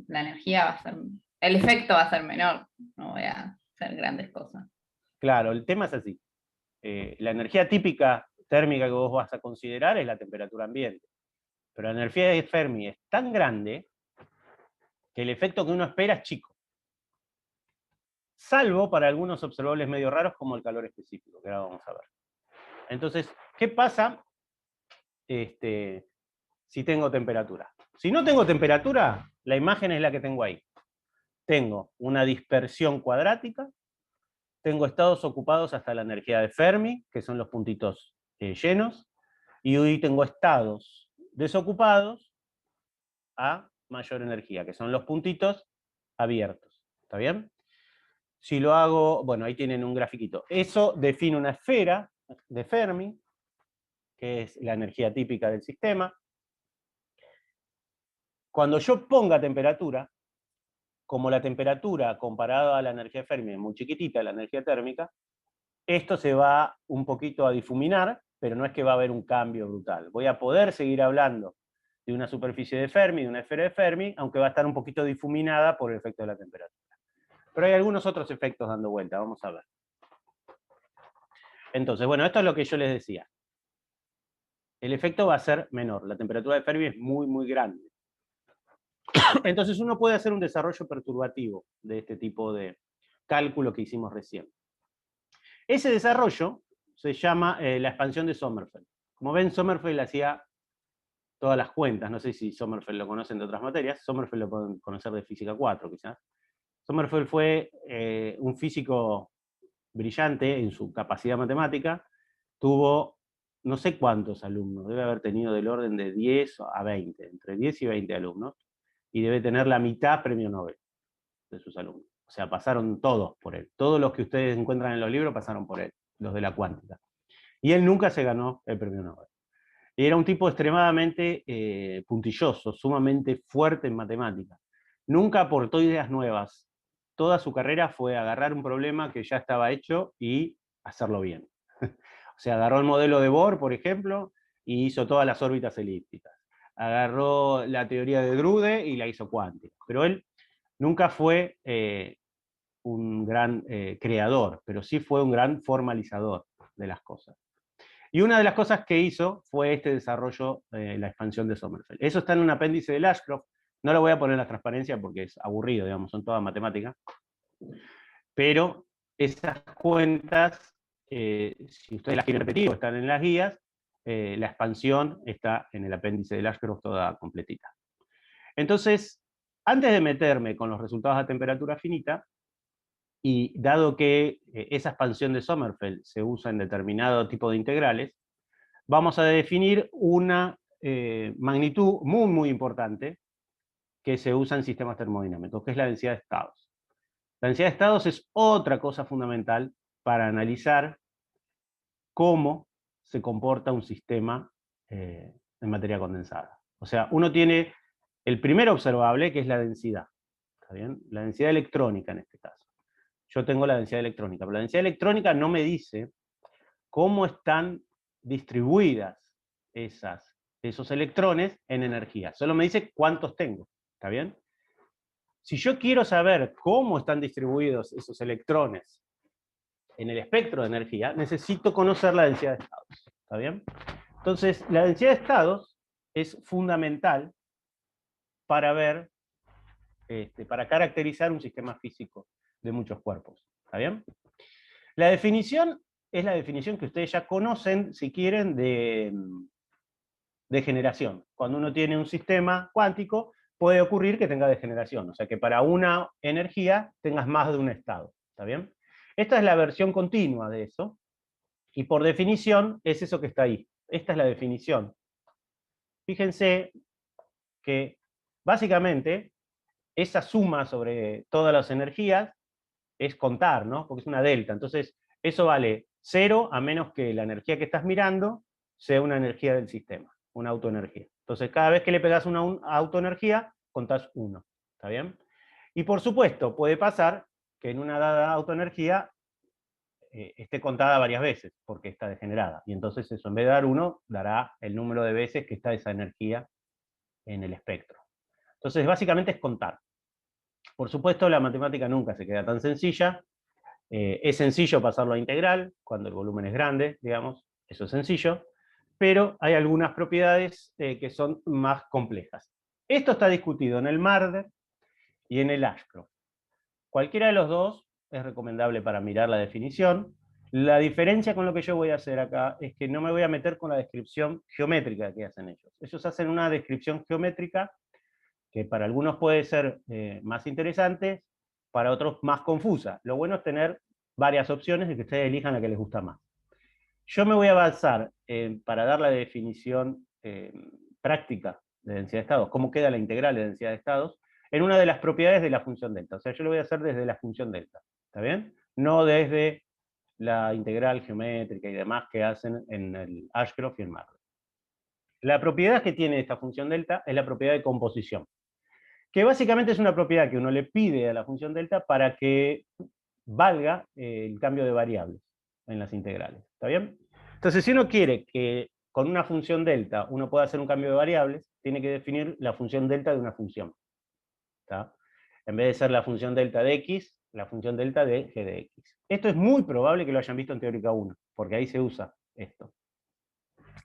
la energía va a ser, el efecto va a ser menor, no voy a hacer grandes cosas. Claro, el tema es así. La energía típica térmica que vos vas a considerar es la temperatura ambiente. Pero la energía de Fermi es tan grande que el efecto que uno espera es chico. Salvo para algunos observables medio raros como el calor específico, que ahora vamos a ver. Entonces, ¿qué pasa si tengo temperatura? Si no tengo temperatura, la imagen es la que tengo ahí. Tengo una dispersión cuadrática, tengo estados ocupados hasta la energía de Fermi, que son los puntitos llenos, y hoy tengo estados desocupados a mayor energía, que son los puntitos abiertos. ¿Está bien? Si lo hago, bueno, ahí tienen un grafiquito. Eso define una esfera de Fermi, que es la energía típica del sistema. Cuando yo ponga temperatura, como la temperatura comparada a la energía de Fermi es muy chiquitita, la energía térmica, esto se va un poquito a difuminar, pero no es que va a haber un cambio brutal. Voy a poder seguir hablando de una superficie de Fermi, de una esfera de Fermi, aunque va a estar un poquito difuminada por el efecto de la temperatura. Pero hay algunos otros efectos dando vuelta, vamos a ver. Entonces, bueno, esto es lo que yo les decía. El efecto va a ser menor, la temperatura de Fermi es muy, muy grande. Entonces uno puede hacer un desarrollo perturbativo de este tipo de cálculo que hicimos recién. Ese desarrollo se llama la expansión de Sommerfeld. Como ven, Sommerfeld hacía todas las cuentas, no sé si Sommerfeld lo conocen de otras materias, Sommerfeld lo pueden conocer de física 4 quizás. Sommerfeld fue un físico brillante en su capacidad matemática, tuvo no sé cuántos alumnos, debe haber tenido del orden de 10 a 20, entre 10 y 20 alumnos, y debe tener la mitad premio Nobel de sus alumnos. O sea, pasaron todos por él. Todos los que ustedes encuentran en los libros pasaron por él, los de la cuántica. Y él nunca se ganó el premio Nobel. Y era un tipo extremadamente puntilloso, sumamente fuerte en matemáticas. Nunca aportó ideas nuevas. Toda su carrera fue agarrar un problema que ya estaba hecho y hacerlo bien. O sea, agarró el modelo de Bohr, por ejemplo, y hizo todas las órbitas elípticas. Agarró la teoría de Drude y la hizo cuántica. Pero él nunca fue un gran creador, pero sí fue un gran formalizador de las cosas. Y una de las cosas que hizo fue este desarrollo, la expansión de Sommerfeld. Eso está en un apéndice de Ashcroft. No lo voy a poner en la transparencia porque es aburrido, digamos, son todas matemáticas. Pero esas cuentas, si ustedes las quieren repetir o están en las guías, la expansión está en el apéndice de Ashcroft toda completita. Entonces, antes de meterme con los resultados a temperatura finita, y dado que esa expansión de Sommerfeld se usa en determinado tipo de integrales, vamos a definir una magnitud muy, muy importante que se usa en sistemas termodinámicos, que es la densidad de estados. La densidad de estados es otra cosa fundamental para analizar cómo se comporta un sistema en materia condensada. O sea, uno tiene el primer observable, que es la densidad. ¿Está bien? La densidad electrónica en este caso. Yo tengo la densidad electrónica, pero la densidad electrónica no me dice cómo están distribuidas esos electrones en energía. Solo me dice cuántos tengo. ¿Está bien? Si yo quiero saber cómo están distribuidos esos electrones en el espectro de energía, necesito conocer la densidad de estados. ¿Está bien? Entonces, la densidad de estados es fundamental para ver, para caracterizar un sistema físico de muchos cuerpos. ¿Está bien? La definición es la definición que ustedes ya conocen, si quieren, de generación. Cuando uno tiene un sistema cuántico, puede ocurrir que tenga degeneración, o sea que para una energía tengas más de un estado. ¿Está bien? Esta es la versión continua de eso, y por definición es eso que está ahí. Esta es la definición. Fíjense que básicamente esa suma sobre todas las energías es contar, ¿no? Porque es una delta. Entonces, eso vale 0 a menos que la energía que estás mirando sea una energía del sistema, una autoenergía. Entonces, cada vez que le pegas una autoenergía, contás 1. ¿Está bien? Y por supuesto, puede pasar que en una dada autoenergía esté contada varias veces, porque está degenerada. Y entonces eso, en vez de dar 1, dará el número de veces que está esa energía en el espectro. Entonces, básicamente es contar. Por supuesto, la matemática nunca se queda tan sencilla. Es sencillo pasarlo a integral, cuando el volumen es grande, digamos, eso es sencillo, pero hay algunas propiedades que son más complejas. Esto está discutido en el Marder y en el Ashcroft. Cualquiera de los dos es recomendable para mirar la definición. La diferencia con lo que yo voy a hacer acá es que no me voy a meter con la descripción geométrica que hacen ellos. Ellos hacen una descripción geométrica que para algunos puede ser más interesante, para otros más confusa. Lo bueno es tener varias opciones y que ustedes elijan la que les gusta más. Yo me voy a basar, para dar la definición práctica de densidad de estados, cómo queda la integral de densidad de estados, en una de las propiedades de la función delta. O sea, yo lo voy a hacer desde la función delta. ¿Está bien? No desde la integral geométrica y demás que hacen en el Ashcroft y el Marder. La propiedad que tiene esta función delta es la propiedad de composición, que básicamente es una propiedad que uno le pide a la función delta para que valga el cambio de variables en las integrales. ¿Está bien? Entonces, si uno quiere que con una función delta uno pueda hacer un cambio de variables, tiene que definir la función delta de una función. ¿Está? En vez de ser la función delta de x, la función delta de g de x. Esto es muy probable que lo hayan visto en teórica 1, porque ahí se usa esto.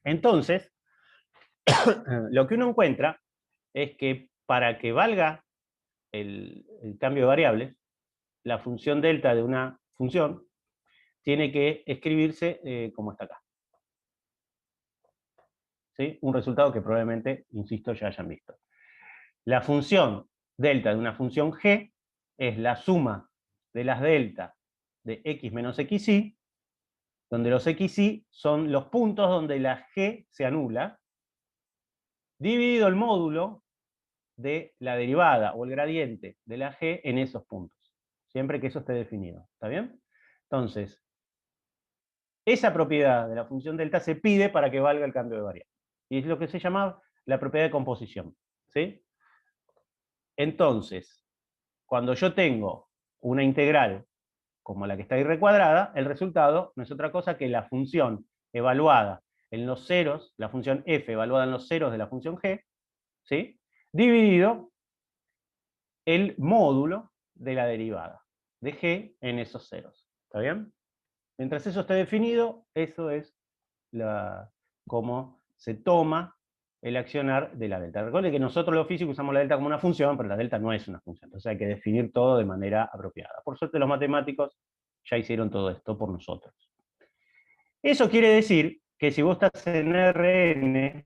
Entonces, lo que uno encuentra es que para que valga el cambio de variables, la función delta de una función tiene que escribirse como está acá. ¿Sí? Un resultado que probablemente, insisto, ya hayan visto. La función delta de una función g es la suma de las deltas de x menos xy, donde los xy son los puntos donde la g se anula, dividido el módulo de la derivada o el gradiente de la g en esos puntos, siempre que eso esté definido. ¿Está bien? Entonces, esa propiedad de la función delta se pide para que valga el cambio de variable. Y es lo que se llama la propiedad de composición. ¿Sí? Entonces, cuando yo tengo una integral como la que está ahí recuadrada, el resultado no es otra cosa que la función evaluada en los ceros, la función f evaluada en los ceros de la función g, ¿sí? Dividido el módulo de la derivada de g en esos ceros. ¿Está bien? Mientras eso esté definido, eso es cómo se toma el accionar de la delta. Recuerden que nosotros los físicos usamos la delta como una función, pero la delta no es una función. Entonces hay que definir todo de manera apropiada. Por suerte los matemáticos ya hicieron todo esto por nosotros. Eso quiere decir que si vos estás en Rn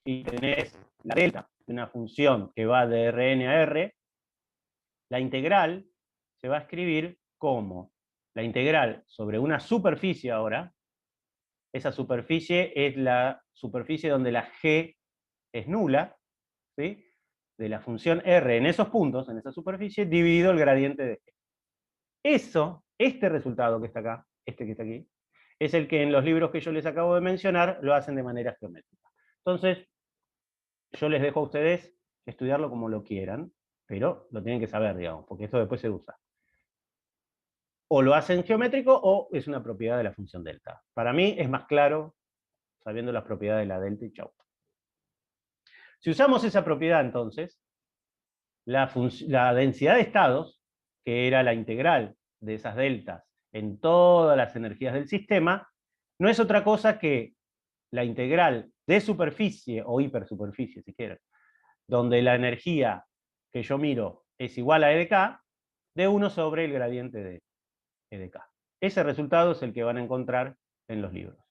y tenés la delta de una función que va de Rn a R, la integral se va a escribir como la integral sobre una superficie ahora. Esa superficie es la superficie donde la g es nula, ¿sí? De la función r en esos puntos, en esa superficie, dividido el gradiente de g. Este resultado que está acá, este que está aquí, es el que en los libros que yo les acabo de mencionar lo hacen de manera geométrica. Entonces, yo les dejo a ustedes estudiarlo como lo quieran, pero lo tienen que saber, digamos, porque esto después se usa. O lo hacen geométrico o es una propiedad de la función delta. Para mí es más claro sabiendo las propiedades de la delta y chau. Si usamos esa propiedad, entonces, la densidad de estados, que era la integral de esas deltas en todas las energías del sistema, no es otra cosa que la integral de superficie o hipersuperficie, si quieren, donde la energía que yo miro es igual a E de K, de 1 sobre el gradiente de E de K. Ese resultado es el que van a encontrar en los libros.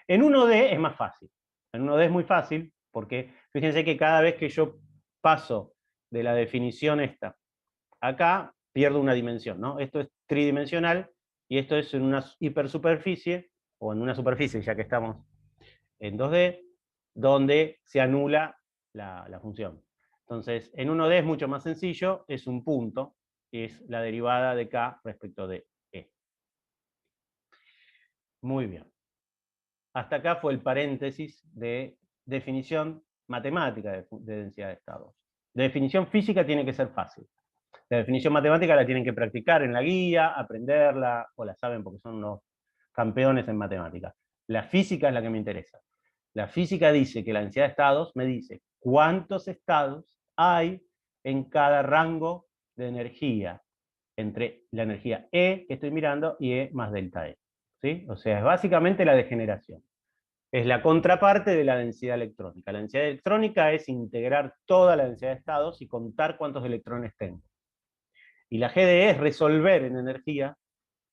En 1D es más fácil. En 1D es muy fácil, porque fíjense que cada vez que yo paso de la definición esta acá, pierdo una dimensión, ¿no? Esto es tridimensional, y esto es en una hipersuperficie, o en una superficie, ya que estamos en 2D, donde se anula la función. Entonces, en 1D es mucho más sencillo, es un punto, y es la derivada de K respecto de E. Muy bien. Hasta acá fue el paréntesis de definición matemática de densidad de estados. La definición física tiene que ser fácil. La definición matemática la tienen que practicar en la guía, aprenderla, o la saben porque son unos campeones en matemática. La física es la que me interesa. La física dice que la densidad de estados me dice cuántos estados hay en cada rango de energía, entre la energía E que estoy mirando y E más delta E. ¿Sí? O sea, es básicamente la degeneración. Es la contraparte de la densidad electrónica. La densidad electrónica es integrar toda la densidad de estados y contar cuántos electrones tengo. Y la GDE es resolver en energía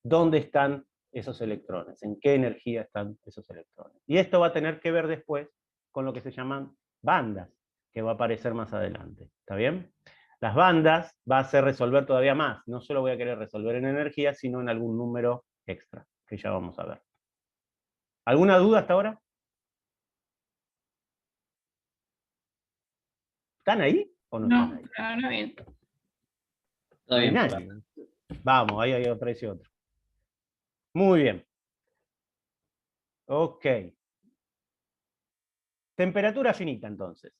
dónde están esos electrones, en qué energía están esos electrones. Y esto va a tener que ver después con lo que se llaman bandas, que va a aparecer más adelante. ¿Está bien? Las bandas va a ser resolver todavía más. No solo voy a querer resolver en energía, sino en algún número extra, que ya vamos a ver. ¿Alguna duda hasta ahora? ¿Están ahí o no están ahí? No, pero ahora bien. Está bien, Nadie. Vamos, ahí apareció otro. Muy bien. Ok. Temperatura finita, entonces.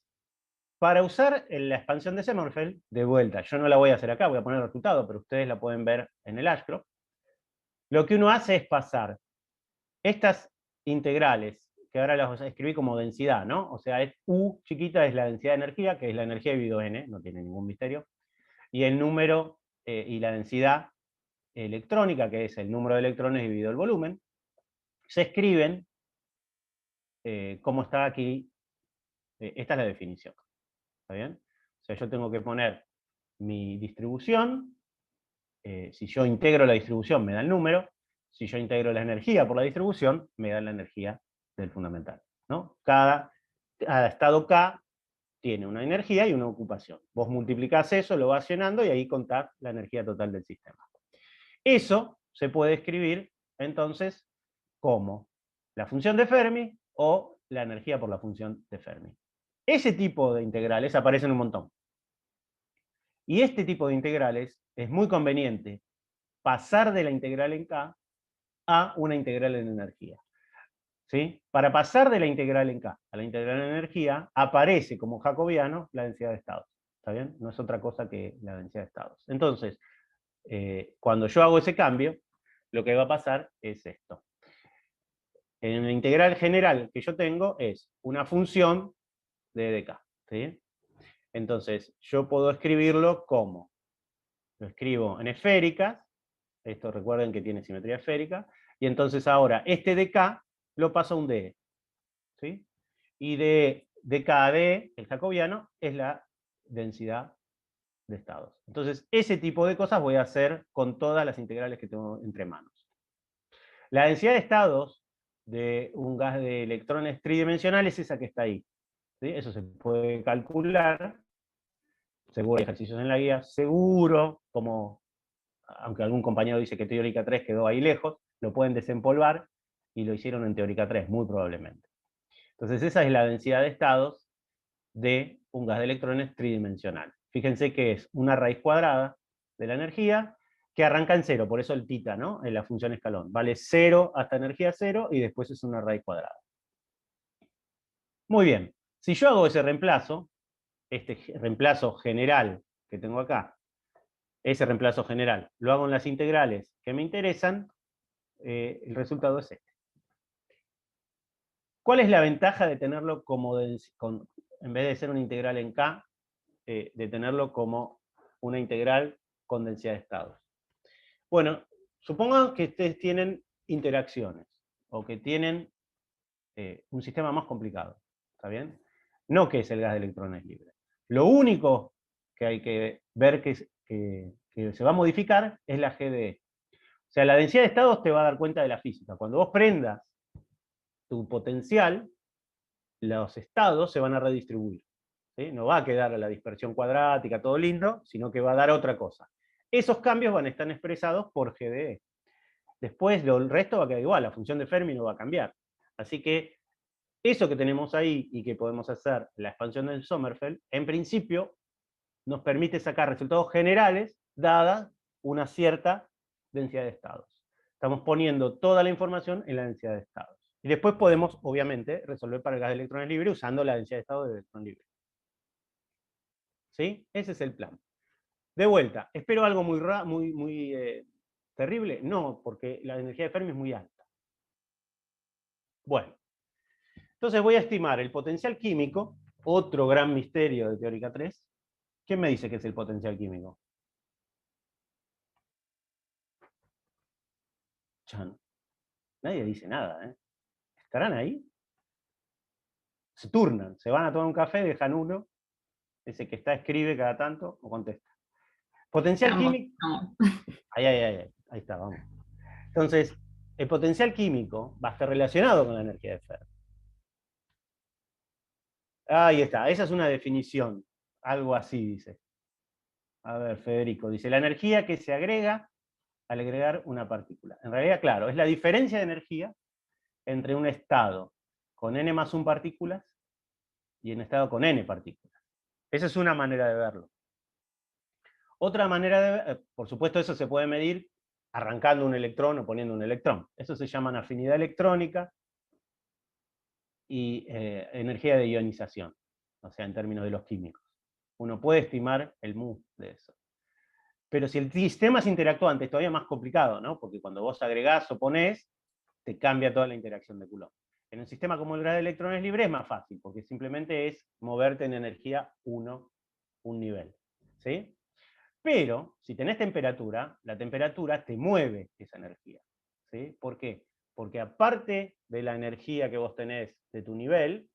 Para usar la expansión de Sommerfeld, de vuelta, yo no la voy a hacer acá, voy a poner el resultado, pero ustedes la pueden ver en el Ashcroft. Lo que uno hace es pasar estas integrales, que ahora las escribí como densidad, ¿no? O sea, U chiquita es la densidad de energía, que es la energía dividido N, no tiene ningún misterio, y el número y la densidad electrónica, que es el número de electrones dividido el volumen, se escriben como está aquí. Esta es la definición. ¿Está bien? O sea, yo tengo que poner mi distribución. Si yo integro la distribución, me da el número. Si yo integro la energía por la distribución, me da la energía del fundamental, ¿no? Cada estado K tiene una energía y una ocupación. Vos multiplicás eso, lo vas llenando y ahí contás la energía total del sistema. Eso se puede escribir, entonces, como la función de Fermi o la energía por la función de Fermi. Ese tipo de integrales aparecen un montón. Y este tipo de integrales es muy conveniente pasar de la integral en K a una integral en energía. ¿Sí? Para pasar de la integral en K a la integral en energía, aparece como jacobiano la densidad de estados. ¿Está bien? No es otra cosa que la densidad de estados. Entonces, cuando yo hago ese cambio, lo que va a pasar es esto. En la integral general que yo tengo es una función de dk. ¿Sí? Entonces, yo puedo escribirlo como, lo escribo en esféricas, esto recuerden que tiene simetría esférica, y entonces ahora este dk lo paso a un dE. ¿Sí? Y de dk a dE, el jacobiano, es la densidad de estados. Entonces, ese tipo de cosas voy a hacer con todas las integrales que tengo entre manos. La densidad de estados de un gas de electrones tridimensional es esa que está ahí. ¿Sí? Eso se puede calcular. Seguro hay ejercicios en la guía. Seguro, como aunque algún compañero dice que teórica 3 quedó ahí lejos, lo pueden desempolvar y lo hicieron en teórica 3, muy probablemente. Entonces esa es la densidad de estados de un gas de electrones tridimensional. Fíjense que es una raíz cuadrada de la energía que arranca en cero, por eso el tita, ¿no? En la función escalón. Vale 0 hasta energía 0 y después es una raíz cuadrada. Muy bien, si yo hago ese reemplazo, este reemplazo general que tengo acá, ese reemplazo general, lo hago en las integrales que me interesan, el resultado es este. ¿Cuál es la ventaja de tenerlo como, en vez de ser una integral en K, de tenerlo como una integral con densidad de estados? Bueno, supongan que ustedes tienen interacciones, o que tienen un sistema más complicado, ¿está bien? No que es el gas de electrones libres. Lo único que hay que ver que se va a modificar es la GDE. O sea, la densidad de estados te va a dar cuenta de la física. Cuando vos prendas tu potencial, los estados se van a redistribuir. ¿Sí? No va a quedar la dispersión cuadrática, todo lindo, sino que va a dar otra cosa. Esos cambios van a estar expresados por GDE. Después el resto va a quedar igual, la función de Fermi no va a cambiar. Así que eso que tenemos ahí y que podemos hacer, la expansión del Sommerfeld, en principio nos permite sacar resultados generales dada una cierta densidad de estados. Estamos poniendo toda la información en la densidad de estados. Y después podemos, obviamente, resolver para el gas de electrones libres usando la densidad de estados de electrón libre. ¿Sí? Ese es el plan. De vuelta, ¿espero algo muy terrible? No, porque la energía de Fermi es muy alta. Bueno, entonces voy a estimar el potencial químico, otro gran misterio de teórica 3. ¿Quién me dice que es el potencial químico? Chan. Nadie dice nada, ¿eh? ¿Estarán ahí? Se turnan, se van a tomar un café, dejan uno, ese que está escribe cada tanto, o contesta. Potencial químico. Ahí está, vamos. Entonces, el potencial químico va a estar relacionado con la energía de Fermi. Ahí está, esa es una definición. Algo así dice. A ver, Federico, dice, la energía que se agrega al agregar una partícula. En realidad, claro, es la diferencia de energía entre un estado con n más 1 partículas y un estado con n partículas. Esa es una manera de verlo. Otra manera de ver, por supuesto, eso se puede medir arrancando un electrón o poniendo un electrón. Eso se llama afinidad electrónica y energía de ionización, o sea, en términos de los químicos. Uno puede estimar el mu de eso. Pero si el sistema es interactuante, es todavía más complicado, ¿no? Porque cuando vos agregás o ponés, te cambia toda la interacción de Coulomb. En un sistema como el grado de electrones libres es más fácil, porque simplemente es moverte en energía 1, un nivel. ¿Sí? Pero, si tenés temperatura, la temperatura te mueve esa energía. ¿Sí? ¿Por qué? Porque aparte de la energía que vos tenés de tu nivel,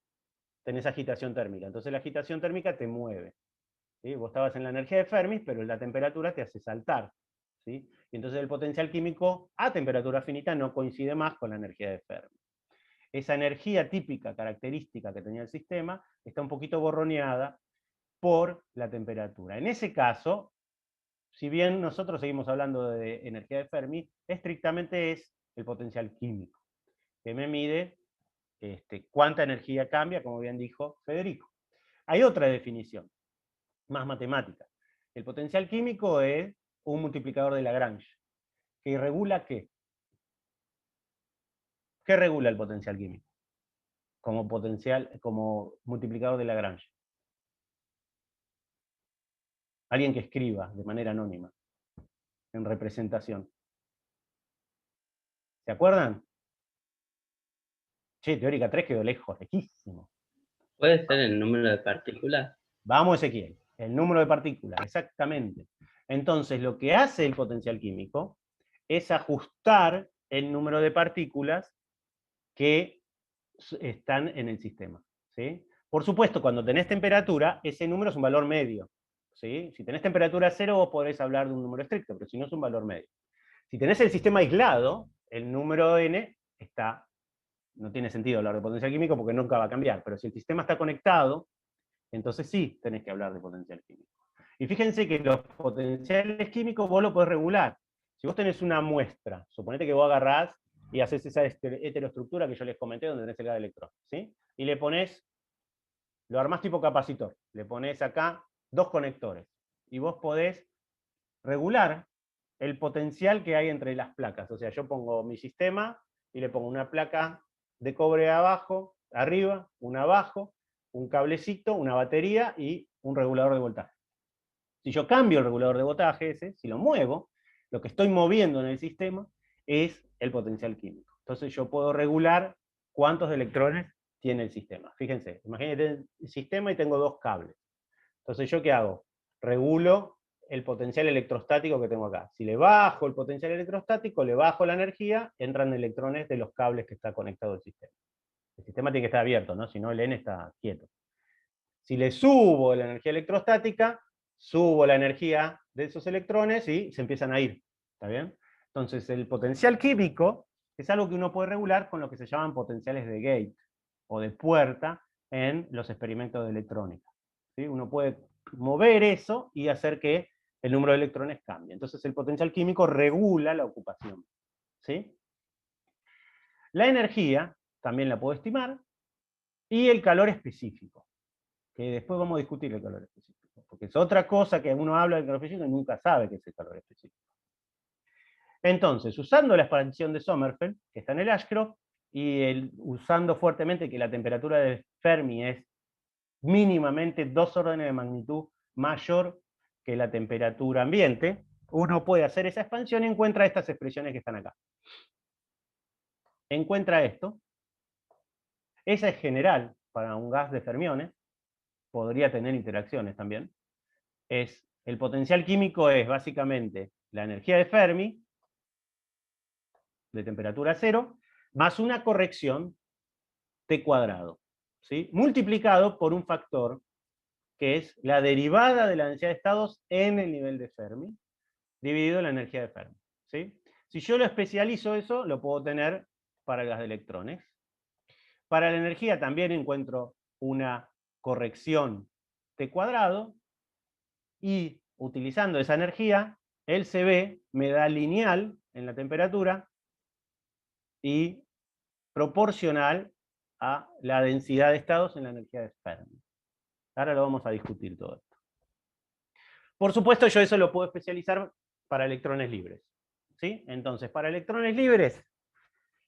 tenés agitación térmica. Entonces la agitación térmica te mueve. ¿Sí? Vos estabas en la energía de Fermi, pero la temperatura te hace saltar. ¿Sí? Y entonces el potencial químico a temperatura finita no coincide más con la energía de Fermi. Esa energía típica, característica que tenía el sistema, está un poquito borroneada por la temperatura. En ese caso, si bien nosotros seguimos hablando de energía de Fermi, estrictamente es el potencial químico, que me mide cuánta energía cambia, como bien dijo Federico. Hay otra definición, más matemática. El potencial químico es un multiplicador de Lagrange, que regula ¿qué? ¿Qué regula el potencial químico? Como multiplicador de Lagrange. Alguien que escriba de manera anónima, en representación. ¿Se acuerdan? Che, teórica 3 quedó lejos, lejísimo. ¿Puede ser el número de partículas? Vamos, Ezequiel. El número de partículas, exactamente. Entonces, lo que hace el potencial químico es ajustar el número de partículas que están en el sistema. ¿Sí? Por supuesto, cuando tenés temperatura, ese número es un valor medio. ¿Sí? Si tenés temperatura 0, vos podés hablar de un número estricto, pero si no es un valor medio. Si tenés el sistema aislado, el número n no tiene sentido hablar de potencial químico porque nunca va a cambiar, pero si el sistema está conectado, entonces sí tenés que hablar de potencial químico. Y fíjense que los potenciales químicos vos lo podés regular. Si vos tenés una muestra, suponete que vos agarrás y haces esa heteroestructura que yo les comenté donde tenés el gas de electrón, ¿sí? Y le ponés, lo armás tipo capacitor, le ponés acá 2 conectores, y vos podés regular el potencial que hay entre las placas. O sea, yo pongo mi sistema y le pongo una placa de cobre abajo, arriba, una abajo, un cablecito, una batería y un regulador de voltaje. Si yo cambio el regulador de voltaje ese, si lo muevo, lo que estoy moviendo en el sistema es el potencial químico. Entonces yo puedo regular cuántos electrones tiene el sistema. Fíjense, imagínense el sistema y tengo 2 cables. Entonces yo ¿qué hago? Regulo el potencial electrostático que tengo acá. Si le bajo el potencial electrostático, le bajo la energía, entran electrones de los cables que está conectado al sistema. El sistema tiene que estar abierto, ¿no? Si no, el N está quieto. Si le subo la energía electrostática, subo la energía de esos electrones y se empiezan a ir. ¿Está bien? Entonces, el potencial químico es algo que uno puede regular con lo que se llaman potenciales de gate o de puerta en los experimentos de electrónica. ¿Sí? Uno puede mover eso y hacer que el número de electrones cambie. Entonces, el potencial químico regula la ocupación. ¿Sí? La energía también la puedo estimar, y el calor específico, que después vamos a discutir el calor específico, porque es otra cosa que uno habla del calor específico y nunca sabe qué es el calor específico. Entonces, usando la expansión de Sommerfeld, que está en el Ashcroft, y usando fuertemente que la temperatura de Fermi es mínimamente 2 órdenes de magnitud mayor que la temperatura ambiente, uno puede hacer esa expansión y encuentra estas expresiones que están acá. Encuentra esto. Esa es general para un gas de fermiones, podría tener interacciones también. El potencial químico es básicamente la energía de Fermi, de temperatura cero, más una corrección T cuadrado, ¿sí? Multiplicado por un factor que es la derivada de la densidad de estados en el nivel de Fermi, dividido en la energía de Fermi, ¿sí? Si yo lo especializo eso, lo puedo tener para el gas de electrones. Para la energía también encuentro una corrección T cuadrado, y utilizando esa energía, el CB me da lineal en la temperatura y proporcional a la densidad de estados en la energía de Fermi. Ahora lo vamos a discutir todo esto. Por supuesto, yo eso lo puedo especializar para electrones libres. ¿Sí? Entonces, para electrones libres,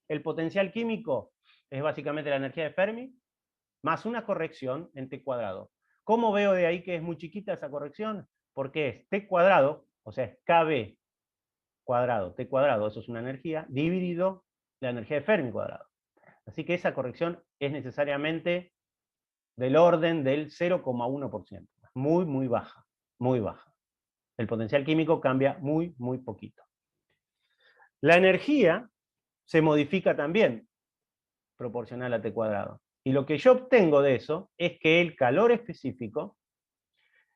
el potencial químico es básicamente la energía de Fermi más una corrección en T cuadrado. ¿Cómo veo de ahí que es muy chiquita esa corrección? Porque es T cuadrado, o sea, es KB cuadrado, T cuadrado, eso es una energía, dividido la energía de Fermi cuadrado. Así que esa corrección es necesariamente del orden del 0,1%. Muy, muy baja, muy baja. El potencial químico cambia muy, muy poquito. La energía se modifica también proporcional a T cuadrado. Y lo que yo obtengo de eso es que el calor específico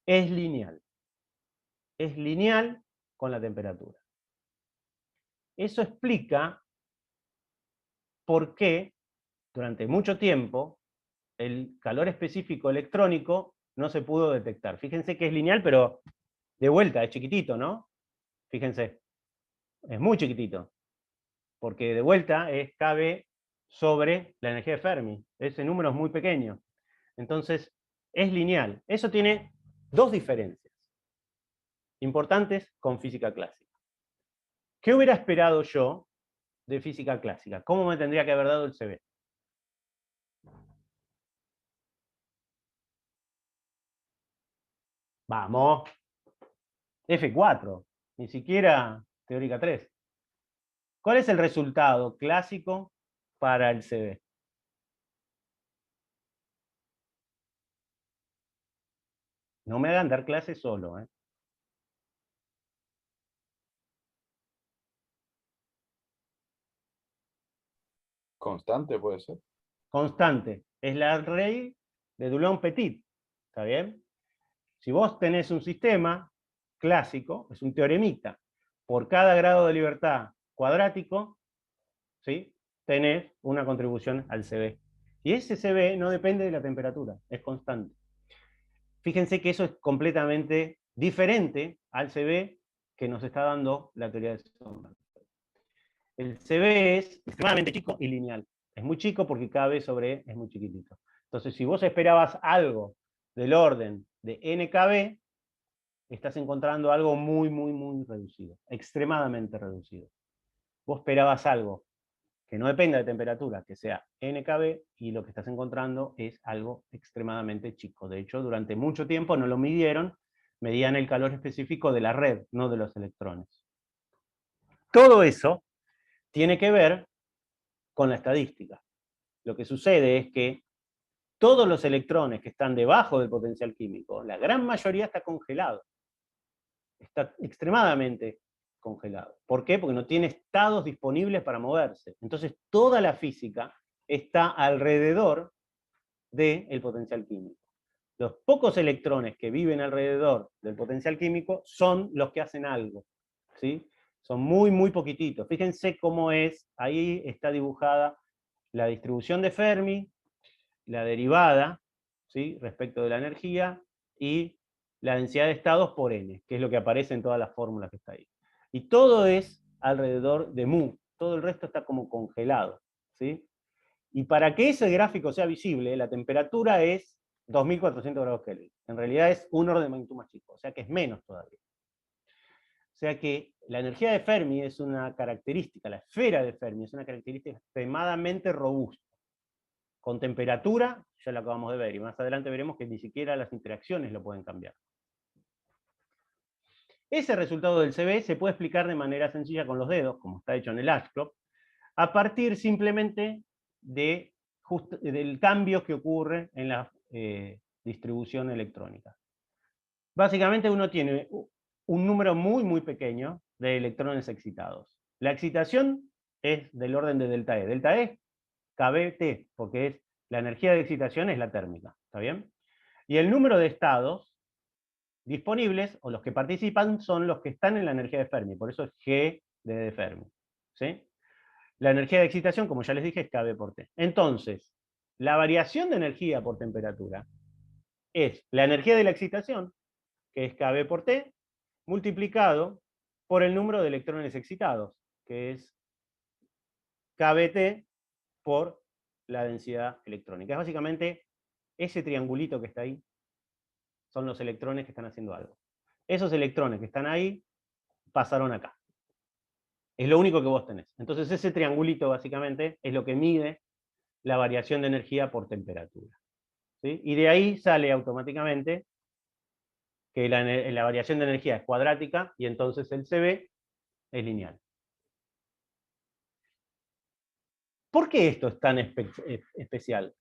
es lineal. Es lineal con la temperatura. Eso explica por qué durante mucho tiempo el calor específico electrónico no se pudo detectar. Fíjense que es lineal, pero de vuelta, es chiquitito, ¿no? Fíjense, es muy chiquitito, porque de vuelta es KB sobre la energía de Fermi. Ese número es muy pequeño. Entonces, es lineal. Eso tiene 2 diferencias importantes con física clásica. ¿Qué hubiera esperado yo de física clásica? ¿Cómo me tendría que haber dado el CB? Vamos. F4, ni siquiera teórica 3. ¿Cuál es el resultado clásico para el CB? No me hagan dar clase solo, ¿eh? Constante puede ser. Constante. Es la ley de Dulong-Petit. ¿Está bien? Si vos tenés un sistema clásico, es un teoremita, por cada grado de libertad cuadrático, ¿sí?, tenés una contribución al CB. Y ese CB no depende de la temperatura, es constante. Fíjense que eso es completamente diferente al CB que nos está dando la teoría de Sommerfeld. El CB es extremadamente chico y lineal. Es muy chico porque cada vez sobre E es muy chiquitito. Entonces, si vos esperabas algo del orden de NKB, estás encontrando algo muy, muy, muy reducido, extremadamente reducido. Vos esperabas algo que no dependa de temperatura, que sea NKB, y lo que estás encontrando es algo extremadamente chico. De hecho, durante mucho tiempo no lo midieron, medían el calor específico de la red, no de los electrones. Todo eso tiene que ver con la estadística. Lo que sucede es que todos los electrones que están debajo del potencial químico, la gran mayoría está congelado. Está extremadamente congelado. ¿Por qué? Porque no tiene estados disponibles para moverse. Entonces toda la física está alrededor del potencial químico. Los pocos electrones que viven alrededor del potencial químico son los que hacen algo, ¿sí? Son muy, muy poquititos. Fíjense cómo es, ahí está dibujada la distribución de Fermi, la derivada, ¿sí?, respecto de la energía, y la densidad de estados por n, que es lo que aparece en todas las fórmulas que está ahí. Y todo es alrededor de mu, todo el resto está como congelado, ¿sí? Y para que ese gráfico sea visible, la temperatura es 2400 grados Kelvin. En realidad es un orden de magnitud más chico, o sea que es menos todavía. O sea que la energía de Fermi es una característica, la esfera de Fermi es una característica extremadamente robusta. Con temperatura, ya lo acabamos de ver, y más adelante veremos que ni siquiera las interacciones lo pueden cambiar. Ese resultado del CB se puede explicar de manera sencilla con los dedos, como está hecho en el Ashcroft, a partir simplemente del cambio que ocurre en la distribución electrónica. Básicamente uno tiene un número muy, muy pequeño de electrones excitados. La excitación es del orden de delta E. Delta E, kBT, porque es la energía de excitación es la térmica, ¿está bien? Y el número de estados disponibles, o los que participan, son los que están en la energía de Fermi, por eso es G de Fermi, ¿sí? La energía de excitación, como ya les dije, es kB por T. Entonces, la variación de energía por temperatura es la energía de la excitación, que es kB por T, multiplicado por el número de electrones excitados, que es kBT por la densidad electrónica. Es básicamente ese triangulito que está ahí, son los electrones que están haciendo algo. Esos electrones que están ahí pasaron acá. Es lo único que vos tenés. Entonces ese triangulito básicamente es lo que mide la variación de energía por temperatura, ¿sí? Y de ahí sale automáticamente que la variación de energía es cuadrática y entonces el CB es lineal. ¿Por qué esto es tan especial?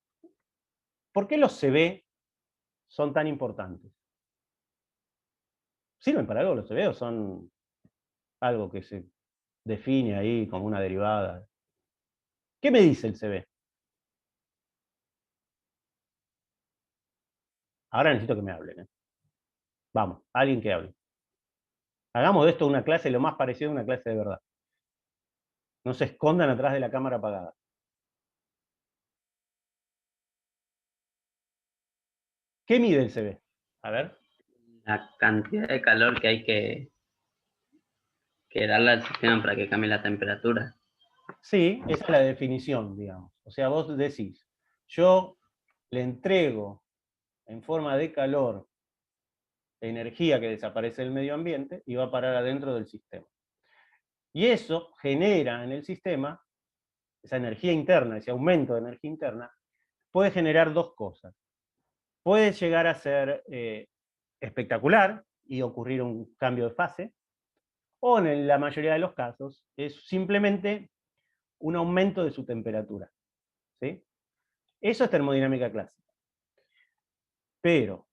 ¿Por qué los CB son tan importantes? ¿Sirven para algo los CB o son algo que se define ahí como una derivada? ¿Qué me dice el CB? Ahora necesito que me hablen, ¿eh? Vamos, alguien que hable. Hagamos de esto una clase lo más parecido a una clase de verdad. No se escondan atrás de la cámara apagada. ¿Qué mide el CB? A ver. La cantidad de calor que hay que darle al sistema para que cambie la temperatura. Sí, esa es la definición, digamos. O sea, vos decís, yo le entrego en forma de calor energía que desaparece del medio ambiente y va a parar adentro del sistema. Y eso genera en el sistema, esa energía interna, ese aumento de energía interna, puede generar dos cosas. Puede llegar a ser espectacular y ocurrir un cambio de fase, o en la mayoría de los casos es simplemente un aumento de su temperatura, ¿sí? Eso es termodinámica clásica. Pero,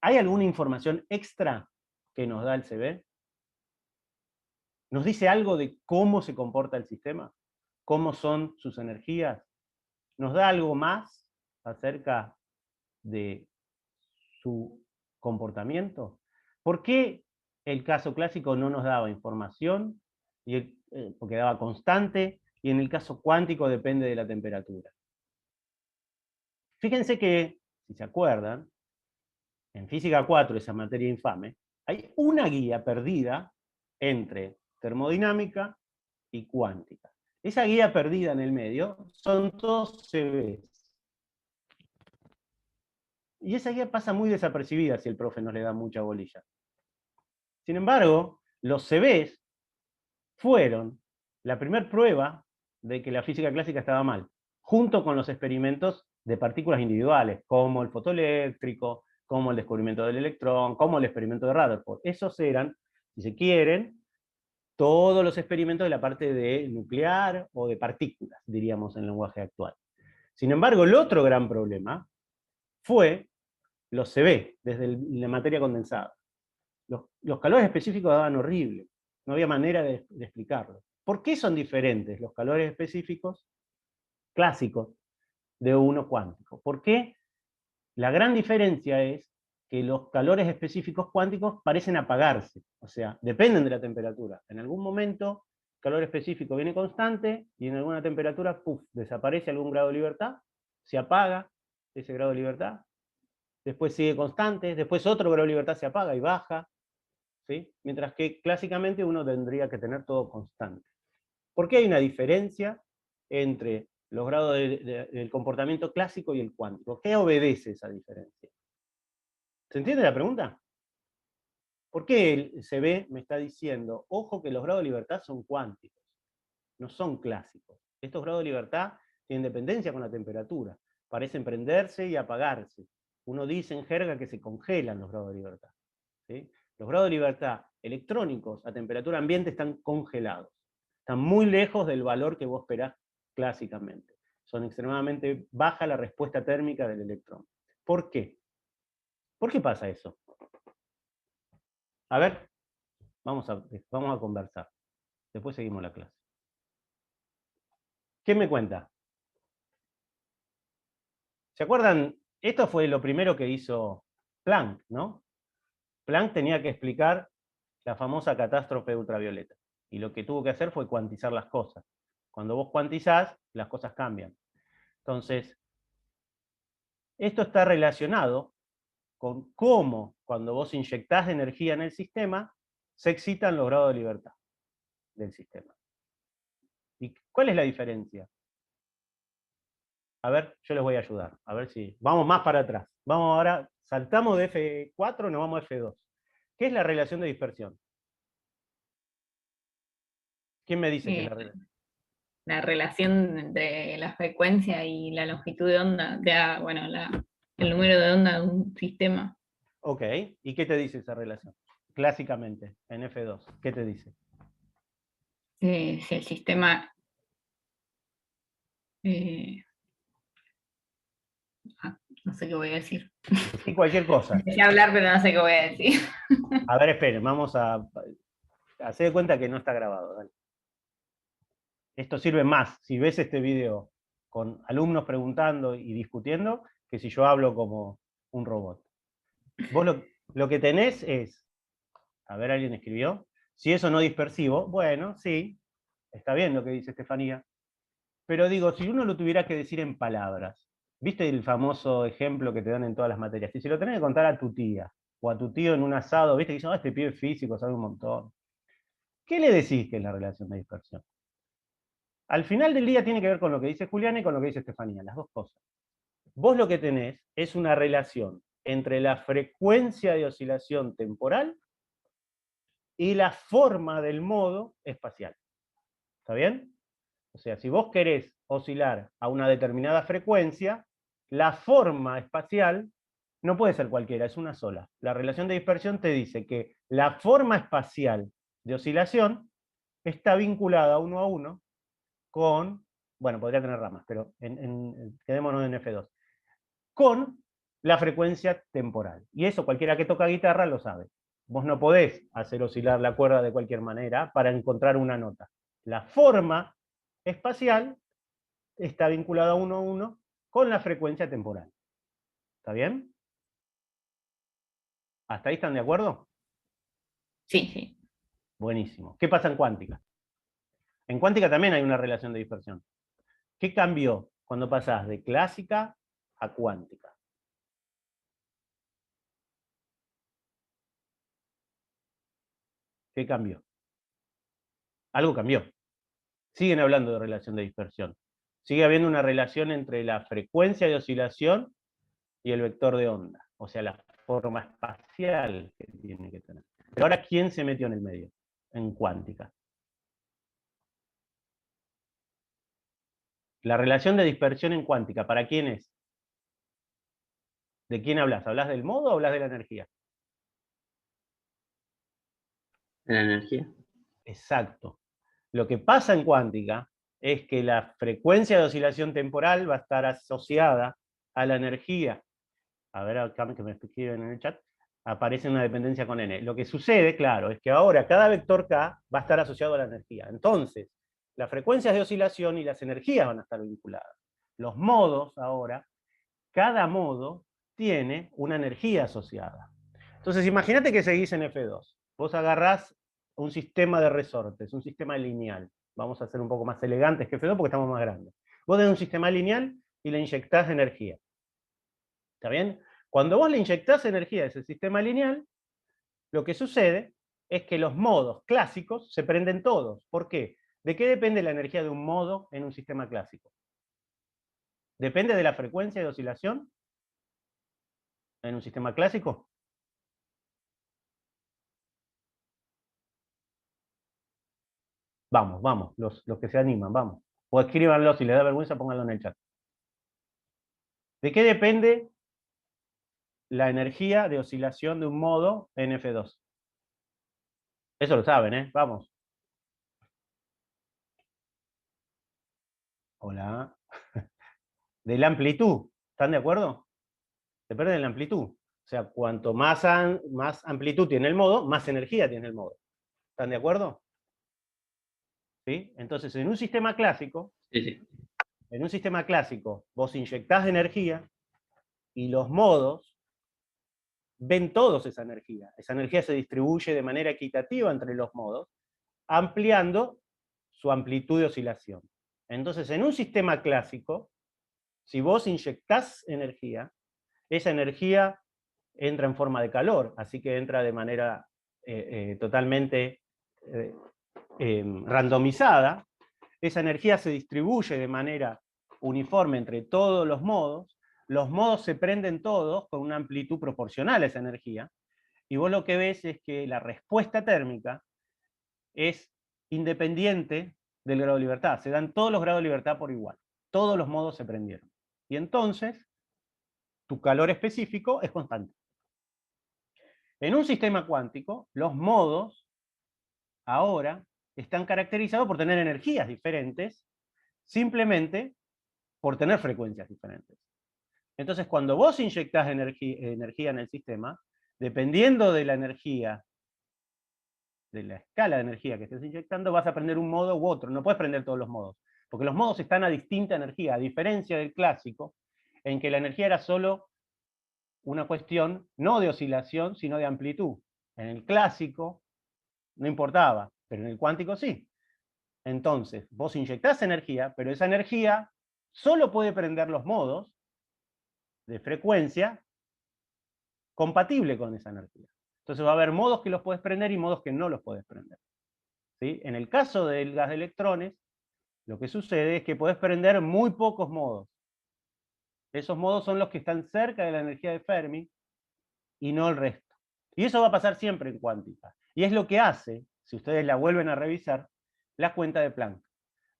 ¿hay alguna información extra que nos da el CB? ¿Nos dice algo de cómo se comporta el sistema? ¿Cómo son sus energías? ¿Nos da algo más acerca de su comportamiento? ¿Por qué el caso clásico no nos daba información, porque daba constante, y en el caso cuántico depende de la temperatura? Fíjense que, si se acuerdan, en física 4, esa materia infame, Hay una guía perdida entre termodinámica y cuántica. Esa guía perdida en el medio son todos CVs. Y esa guía pasa muy desapercibida si el profe no le da mucha bolilla. Sin embargo, los CVs fueron la primera prueba de que la física clásica estaba mal, junto con los experimentos de partículas individuales, como el fotoeléctrico, como el descubrimiento del electrón, como el experimento de Rutherford. Esos eran, si se quieren, todos los experimentos de la parte de nuclear o de partículas, diríamos en el lenguaje actual. Sin embargo, el otro gran problema fue los CB, desde la materia condensada. Los calores específicos daban horrible, no había manera de explicarlo. ¿Por qué son diferentes los calores específicos clásicos de uno cuántico? Porque la gran diferencia es que los calores específicos cuánticos parecen apagarse, o sea, dependen de la temperatura. En algún momento, el calor específico viene constante y en alguna temperatura, ¡puf!, desaparece algún grado de libertad, se apaga ese grado de libertad, después sigue constante, después otro grado de libertad se apaga y baja, ¿sí? Mientras que clásicamente uno tendría que tener todo constante. ¿Por qué hay una diferencia entre los grados del comportamiento clásico y el cuántico? ¿Qué obedece esa diferencia? ¿Se entiende la pregunta? ¿Por qué el CB me está diciendo, ojo que los grados de libertad son cuánticos, no son clásicos? Estos grados de libertad tienen dependencia con la temperatura, parecen prenderse y apagarse. Uno dice en jerga que se congelan los grados de libertad, ¿sí? Los grados de libertad electrónicos a temperatura ambiente están congelados. Están muy lejos del valor que vos esperás clásicamente. Son extremadamente baja la respuesta térmica del electrón. ¿Por qué? ¿Por qué pasa eso? A ver, vamos a conversar. Después seguimos la clase. ¿Qué me cuenta? ¿Se acuerdan? Esto fue lo primero que hizo Planck, ¿no? Planck tenía que explicar la famosa catástrofe ultravioleta. Y lo que tuvo que hacer fue cuantizar las cosas. Cuando vos cuantizás, las cosas cambian. Entonces, esto está relacionado con cómo, cuando vos inyectás energía en el sistema, se excitan los grados de libertad del sistema. ¿Y cuál es la diferencia? A ver, yo les voy a ayudar. A ver si... Vamos más para atrás. Vamos ahora, saltamos de F4 y nos vamos a F2. ¿Qué es la relación de dispersión? ¿Quién me dice que es la relación? La relación entre la frecuencia y la longitud de onda, bueno, el número de onda de un sistema. Ok, ¿y qué te dice esa relación? Clásicamente, en F2, ¿qué te dice? Si el sistema... no sé qué voy a decir. Y cualquier cosa. Empecé a hablar, pero no sé qué voy a decir. A ver, esperen, vamos a hacer de cuenta que no está grabado. Dale. Esto sirve más si ves este video con alumnos preguntando y discutiendo que si yo hablo como un robot. Vos lo que tenés es, a ver, alguien escribió, si eso no dispersivo, bueno, sí, está bien lo que dice Estefanía, pero digo, si uno lo tuviera que decir en palabras, ¿viste el famoso ejemplo que te dan en todas las materias? Si se lo tenés que contar a tu tía o a tu tío en un asado, ¿viste? Que dicen, este pibe es físico, sabe un montón. ¿Qué le decís que es la relación de dispersión? Al final del día tiene que ver con lo que dice Juliana y con lo que dice Estefanía, las dos cosas. Vos lo que tenés es una relación entre la frecuencia de oscilación temporal y la forma del modo espacial. ¿Está bien? O sea, si vos querés oscilar a una determinada frecuencia, la forma espacial no puede ser cualquiera, es una sola. La relación de dispersión te dice que la forma espacial de oscilación está vinculada uno a uno con, bueno, podría tener ramas, pero quedémonos en F2, con la frecuencia temporal. Y eso cualquiera que toca guitarra lo sabe. Vos no podés hacer oscilar la cuerda de cualquier manera para encontrar una nota. La forma espacial está vinculada uno a uno con la frecuencia temporal. ¿Está bien? ¿Hasta ahí están de acuerdo? Sí, sí. Buenísimo. ¿Qué pasa en cuántica? En cuántica también hay una relación de dispersión. ¿Qué cambió cuando pasás de clásica a cuántica? ¿Qué cambió? Algo cambió. Siguen hablando de relación de dispersión. Sigue habiendo una relación entre la frecuencia de oscilación y el vector de onda, o sea, la forma espacial que tiene que tener. Pero ahora, ¿quién se metió en el medio? En cuántica. La relación de dispersión en cuántica, ¿para quién es? ¿De quién hablas? ¿Hablas del modo o hablas de la energía? De la energía. Exacto. Lo que pasa en cuántica es que la frecuencia de oscilación temporal va a estar asociada a la energía. A ver, acá que me escriben en el chat, aparece una dependencia con n. Lo que sucede, claro, es que ahora cada vector k va a estar asociado a la energía. Entonces, las frecuencias de oscilación y las energías van a estar vinculadas. Los modos ahora, cada modo tiene una energía asociada. Entonces, imagínate que seguís en F2. Vos agarrás un sistema de resortes, un sistema lineal. Vamos a ser un poco más elegantes que F2 porque estamos más grandes. Vos tenés un sistema lineal y le inyectás energía. ¿Está bien? Cuando vos le inyectás energía a ese sistema lineal, lo que sucede es que los modos clásicos se prenden todos. ¿Por qué? ¿De qué depende la energía de un modo en un sistema clásico? ¿Depende de la frecuencia de oscilación en un sistema clásico? Vamos, vamos, los que se animan, vamos. O escríbanlo, si les da vergüenza, pónganlo en el chat. ¿De qué depende la energía de oscilación de un modo en F2? Eso lo saben, ¿eh? Vamos. Hola. De la amplitud, ¿están de acuerdo? Depende de la amplitud. O sea, cuanto más amplitud tiene el modo, más energía tiene el modo. ¿Están de acuerdo? ¿Sí? Entonces, en un sistema clásico, Sí. vos inyectás energía y los modos ven todos esa energía. Esa energía se distribuye de manera equitativa entre los modos, ampliando su amplitud de oscilación. Entonces, en un sistema clásico, si vos inyectás energía, esa energía entra en forma de calor, así que entra de manera totalmente randomizada. Esa energía se distribuye de manera uniforme entre todos los modos se prenden todos con una amplitud proporcional a esa energía, y vos lo que ves es que la respuesta térmica es independiente del grado de libertad, se dan todos los grados de libertad por igual, todos los modos se prendieron, y entonces tu calor específico es constante. En un sistema cuántico, los modos ahora están caracterizados por tener energías diferentes, simplemente por tener frecuencias diferentes. Entonces, cuando vos inyectás energía en el sistema, dependiendo de la energía, de la escala de energía que estés inyectando, vas a prender un modo u otro. No puedes prender todos los modos, porque los modos están a distinta energía, a diferencia del clásico, en que la energía era solo una cuestión no de oscilación, sino de amplitud. En el clásico no importaba, pero en el cuántico sí. Entonces, vos inyectás energía, pero esa energía solo puede prender los modos de frecuencia compatible con esa energía. Entonces va a haber modos que los puedes prender y modos que no los puedes prender. ¿Sí? En el caso del gas de electrones, lo que sucede es que puedes prender muy pocos modos. Esos modos son los que están cerca de la energía de Fermi y no el resto. Y eso va a pasar siempre en cuántica. Y es lo que hace, si ustedes la vuelven a revisar, la cuenta de Planck.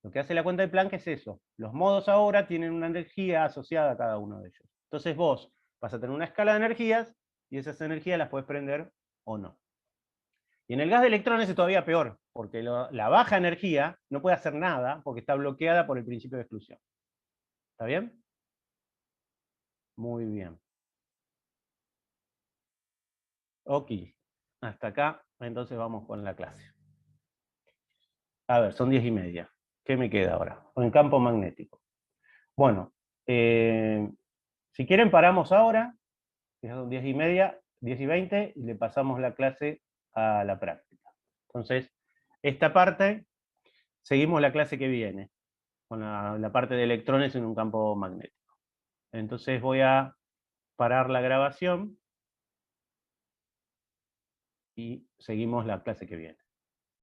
Lo que hace la cuenta de Planck es eso. Los modos ahora tienen una energía asociada a cada uno de ellos. Entonces vos vas a tener una escala de energías y esas energías las puedes prender o no. Y en el gas de electrones es todavía peor, porque la baja energía no puede hacer nada porque está bloqueada por el principio de exclusión. ¿Está bien? Muy bien. Ok. Hasta acá, entonces vamos con la clase. A ver, son 10:30. ¿Qué me queda ahora? En campo magnético. Bueno, si quieren paramos ahora, que son 10:30, 10:20, y le pasamos la clase a la práctica. Entonces, esta parte, seguimos la clase que viene, con la parte de electrones en un campo magnético. Entonces voy a parar la grabación y seguimos la clase que viene.